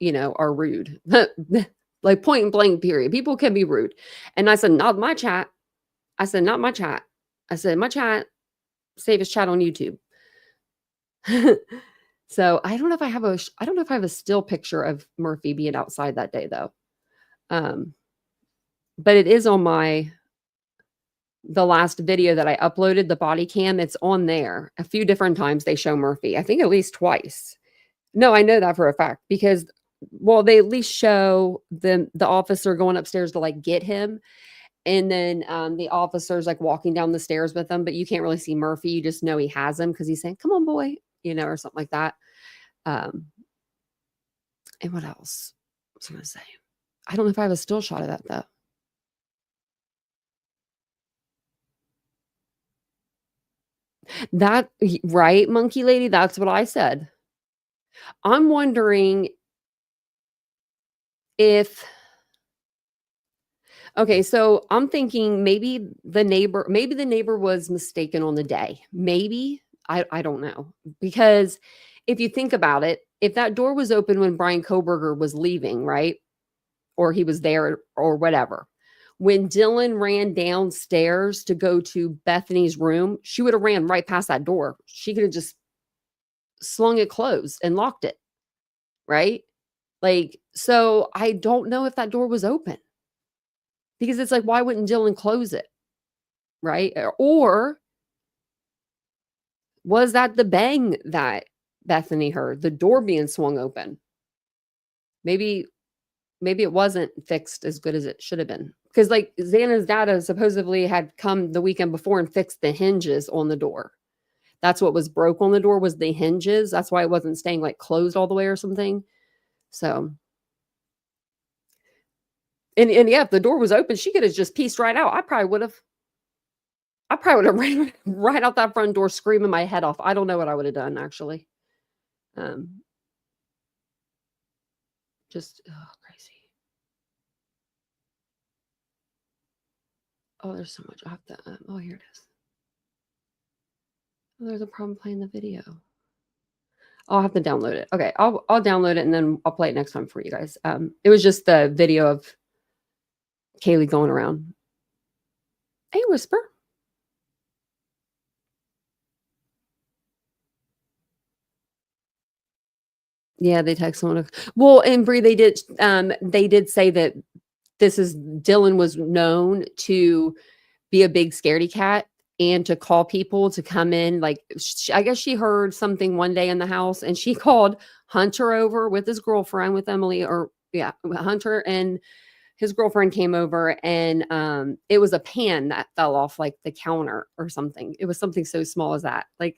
S2: are rude, like point and blank period. People can be rude. And I said, not my chat. I said, not my chat. I said, my chat, save his chat on YouTube. So I don't know if I have a still picture of Murphy being outside that day though. But it is on the last video that I uploaded, the body cam. It's on there. A few different times they show Murphy. I think at least twice. No, I know that for a fact because, well, they at least show the officer going upstairs to like get him. And then the officer's like walking down the stairs with him, but you can't really see Murphy. You just know he has him because he's saying, "Come on, boy," or something like that. And what else was I going to say? I don't know if I have a still shot of that though. That right, Monkey Lady? That's what I said. I'm wondering if, okay, so I'm thinking maybe the neighbor was mistaken on the day. Maybe I don't know. Because if you think about it, if that door was open when Brian Koberger was leaving, right? Or he was there or whatever. When Dylan ran downstairs to go to Bethany's room, she would have ran right past that door. She could have just slung it closed and locked it, right? Like, so I don't know if that door was open. Because it's like, why wouldn't Dylan close it? Right? Or was that the bang that Bethany heard, the door being swung open? Maybe it wasn't fixed as good as it should have been. Because like Xana's data supposedly had come the weekend before and fixed the hinges on the door. That's what was broke on the door was the hinges. That's why it wasn't staying like closed all the way or something. So, and yeah, if the door was open, she could have just pieced right out. I probably would have ran right out that front door screaming my head off. I don't know what I would have done actually. Just crazy. Oh, there's so much. I have to. Oh, here it is. Oh, there's a problem playing the video. I'll have to download it. Okay, I'll download it and then I'll play it next time for you guys. It was just the video of Kaylee going around. Hey, Whisper. Yeah, they text someone. Well, and Bree, they did say that Dylan was known to be a big scaredy cat and to call people to come in. Like, I guess she heard something one day in the house and she called Hunter over with his girlfriend, with Emily, Hunter and his girlfriend came over and it was a pan that fell off like the counter or something. It was something so small as that, like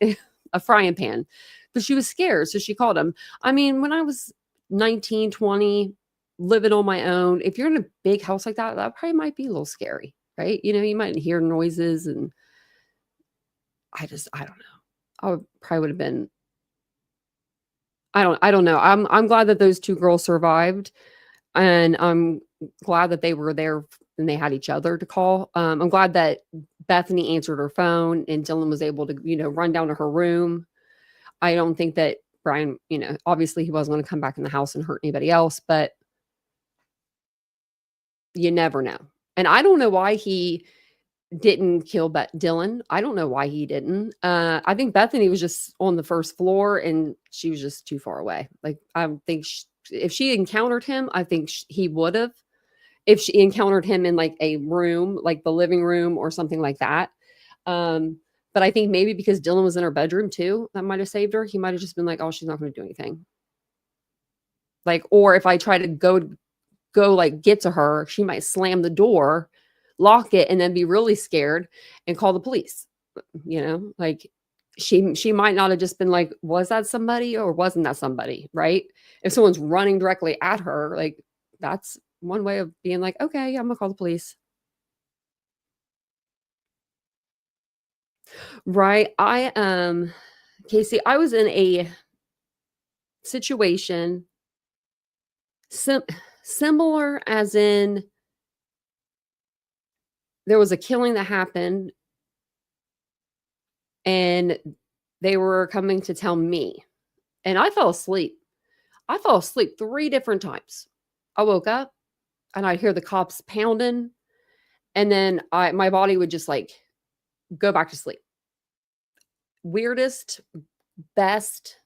S2: a frying pan. But she was scared, so she called him. I mean, when I was 19, 20, living on my own, if you're in a big house like that, that probably might be a little scary, right? You know, you might hear noises and I don't know. I probably would have been, I don't know. I'm glad that those two girls survived and I'm glad that they were there and they had each other to call. I'm glad that Bethany answered her phone and Dylan was able to, run down to her room. I don't think that Brian, obviously he wasn't going to come back in the house and hurt anybody else, but you never know. And I don't know why he didn't kill Dylan. I don't know why he didn't. I think Bethany was just on the first floor and she was just too far away. Like, I think if she encountered him, I think he would have. If she encountered him in like a room, like the living room or something like that. But I think maybe because Dylan was in her bedroom too, that might have saved her. He might have just been like, oh, she's not going to do anything. Like, or if I try to go like get to her, she might slam the door, lock it, and then be really scared and call the police. Like she might not have just been like, was that somebody or wasn't that somebody? Right. If someone's running directly at her, like that's one way of being like, okay, yeah, I'm gonna call the police. Right. Casey, I was in a situation similar, as in there was a killing that happened and they were coming to tell me and I fell asleep. I fell asleep 3 different times. I woke up and I'd hear the cops pounding and then my body would just like go back to sleep. Weirdest, best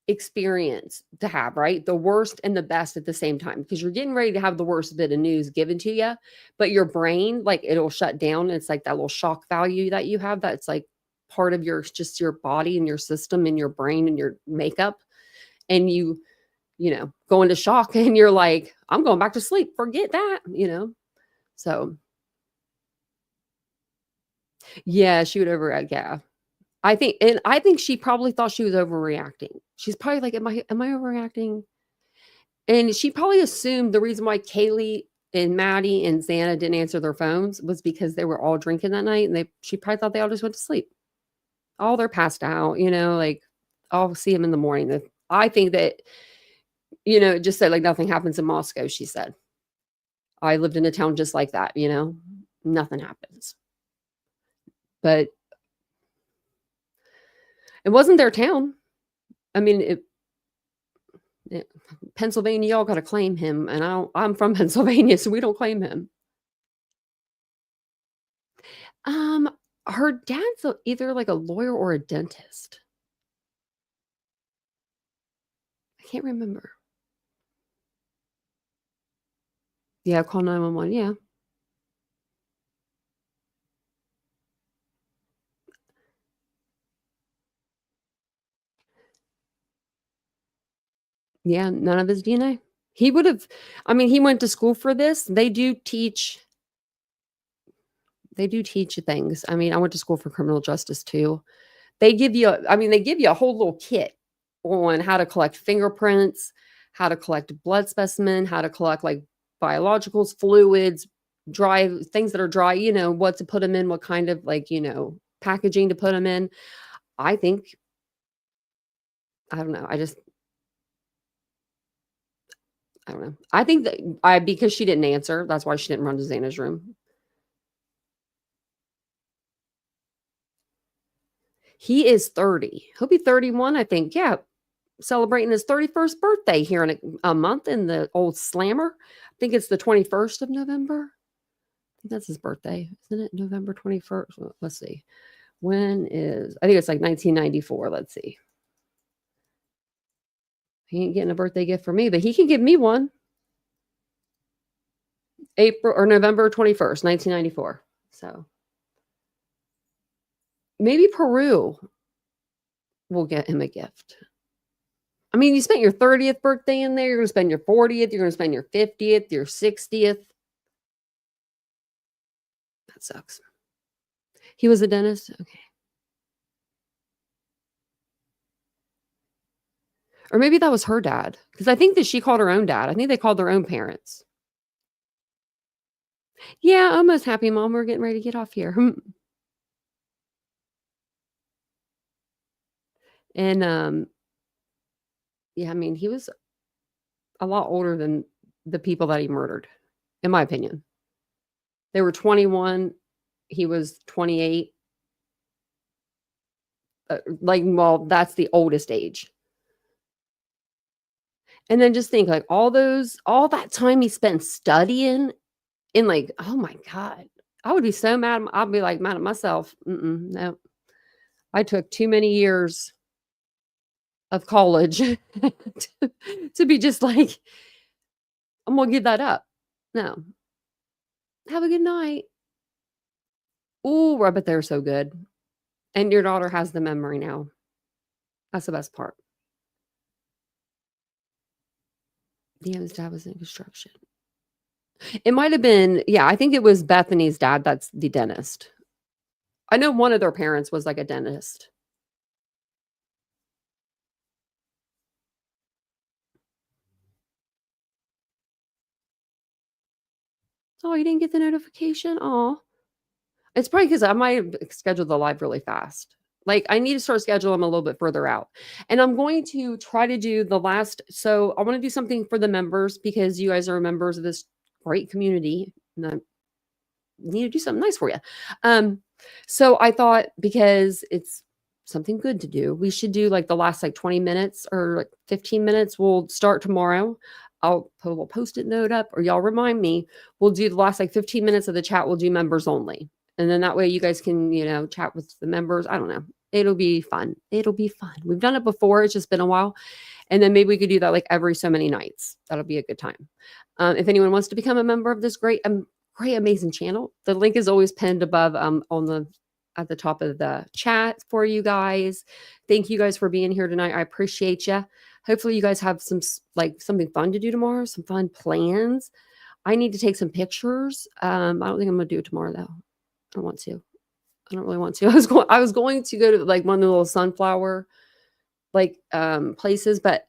S2: experience to have, right? The worst and the best at the same time, because you're getting ready to have the worst bit of news given to you, but your brain, like, it'll shut down. It's like that little shock value that you have that's like part of your body and your system and your brain and your makeup. And you go into shock and you're like, I'm going back to sleep. Forget that, So yeah, she would overreact. Yeah. I think she probably thought she was overreacting. She's probably like, am I overreacting? And she probably assumed the reason why Kaylee and Maddie and Xana didn't answer their phones was because they were all drinking that night. And she probably thought they all just went to sleep. All they're passed out, like I'll see them in the morning. I think that, just said like nothing happens in Moscow, she said. I lived in a town just like that, nothing happens. But It wasn't their town. I mean, Pennsylvania, y'all got to claim him, and I'm from Pennsylvania, so we don't claim him. Her dad's either like a lawyer or a dentist. I can't remember. Yeah, call 911. Yeah. Yeah, none of his DNA. He would have, I mean, he went to school for this. They do teach things. I mean, I went to school for criminal justice too. They give you, they give you a whole little kit on how to collect fingerprints, how to collect blood specimen, how to collect like biologicals, fluids, dry things that are dry, what to put them in, what kind of like, packaging to put them in. I think, I don't know. I don't know. I think that because she didn't answer, that's why she didn't run to Xana's room. He is 30. He'll be 31, I think. Yeah. Celebrating his 31st birthday here in a month in the old slammer. I think it's the 21st of November. I think that's his birthday. Isn't it November 21st? Let's see. I think it's like 1994. Let's see. He ain't getting a birthday gift for me, but he can give me one. November 21st, 1994. So maybe Peru will get him a gift. I mean, you spent your 30th birthday in there. You're going to spend your 40th. You're going to spend your 50th, your 60th. That sucks. He was a dentist? Okay. Or maybe that was her dad. Because I think that she called her own dad. I think they called their own parents. Yeah, almost happy, Mom. We're getting ready to get off here. And, yeah, I mean, he was a lot older than the people that he murdered, in my opinion. They were 21. He was 28. That's the oldest age. And then just think like all that time he spent studying in like, oh my God, I would be so mad. I'd be like mad at myself. No, I took too many years of college to be just like, I'm going to give that up. No. Have a good night. Ooh, I bet they're so good. And your daughter has the memory now. That's the best part. Yeah, his dad was in construction. It might have been, yeah, I think it was Bethany's dad that's the dentist. I know one of their parents was like a dentist. Oh, you didn't get the notification? Oh, it's probably because I might have scheduled the live really fast. Like I need to start scheduling them a little bit further out. And I'm going to try to do so I want to do something for the members because you guys are members of this great community. And I need to do something nice for you. So I thought because it's something good to do, we should do like the last like 20 minutes or like 15 minutes. We'll start tomorrow. I'll put a little post-it note up or y'all remind me. We'll do the last like 15 minutes of the chat. We'll do members only. And then that way you guys can, chat with the members. I don't know. It'll be fun. It'll be fun. We've done it before. It's just been a while. And then maybe we could do that like every so many nights. That'll be a good time. If anyone wants to become a member of this great, amazing channel, the link is always pinned above at the top of the chat for you guys. Thank you guys for being here tonight. I appreciate you. Hopefully you guys have something fun to do tomorrow, some fun plans. I need to take some pictures. I don't think I'm going to do it tomorrow though. I don't want to. I don't really want to. I was going to go to like one of the little sunflower places, but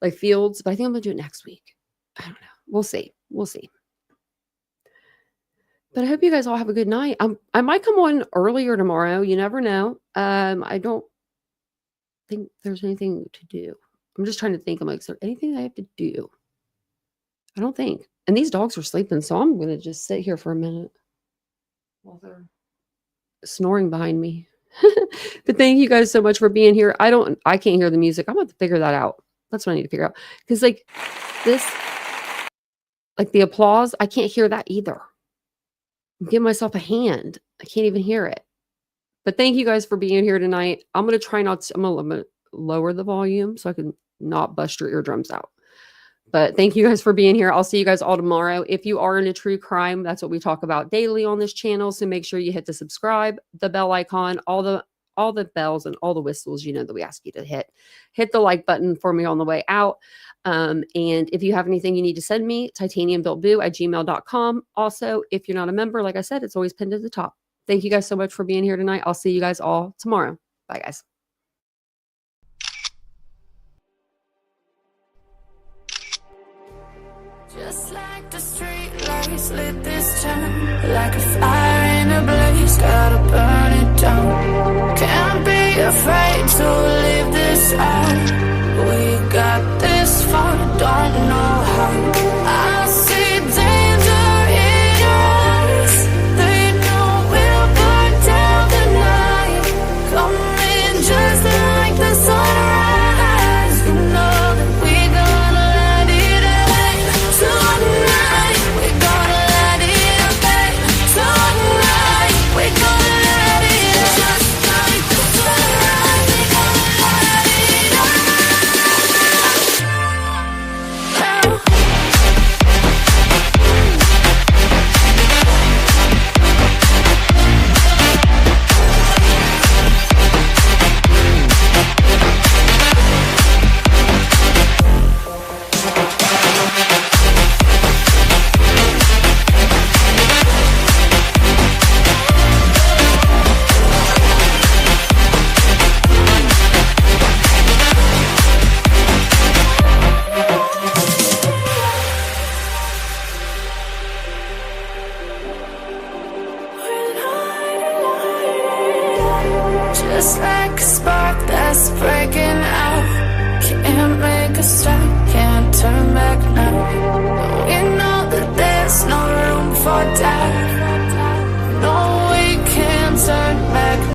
S2: like fields, but I think I'm going to do it next week. I don't know. We'll see. But I hope you guys all have a good night. I might come on earlier tomorrow. You never know. I don't think there's anything to do. I'm just trying to think. I'm like, is there anything I have to do? I don't think. And these dogs are sleeping, so I'm going to just sit here for a minute while they're snoring behind me. But thank you guys so much for being here. I can't hear the music. I'm going to figure that out. That's what I need to figure out. Because like this, like the applause, I can't hear that either. I'm giving myself a hand. I can't even hear it. But thank you guys for being here tonight. I'm going to try not to, I'm going to lower the volume so I can not bust your eardrums out. But thank you guys for being here. I'll see you guys all tomorrow. If you are into true crime, that's what we talk about daily on this channel. So make sure you hit the subscribe, the bell icon, all the bells and all the whistles, that we ask you to hit. Hit the like button for me on the way out. And if you have anything you need to send me, titaniumbuiltboo@gmail.com. Also, if you're not a member, like I said, it's always pinned at the top. Thank you guys so much for being here tonight. I'll see you guys all tomorrow. Bye, guys.
S1: Just like the street lights lit this town, like a fire in a blaze, gotta burn it down. Can't be afraid to live this out. We got this far, don't know how. I see danger in your eyes. They know we'll burn down the night. Coming just like the sunrise. You know that we're gonna light it up tonight. We're gonna light it up tonight. We're gonna light it up just like the sunrise. We're gonna light it up now. Just like a spark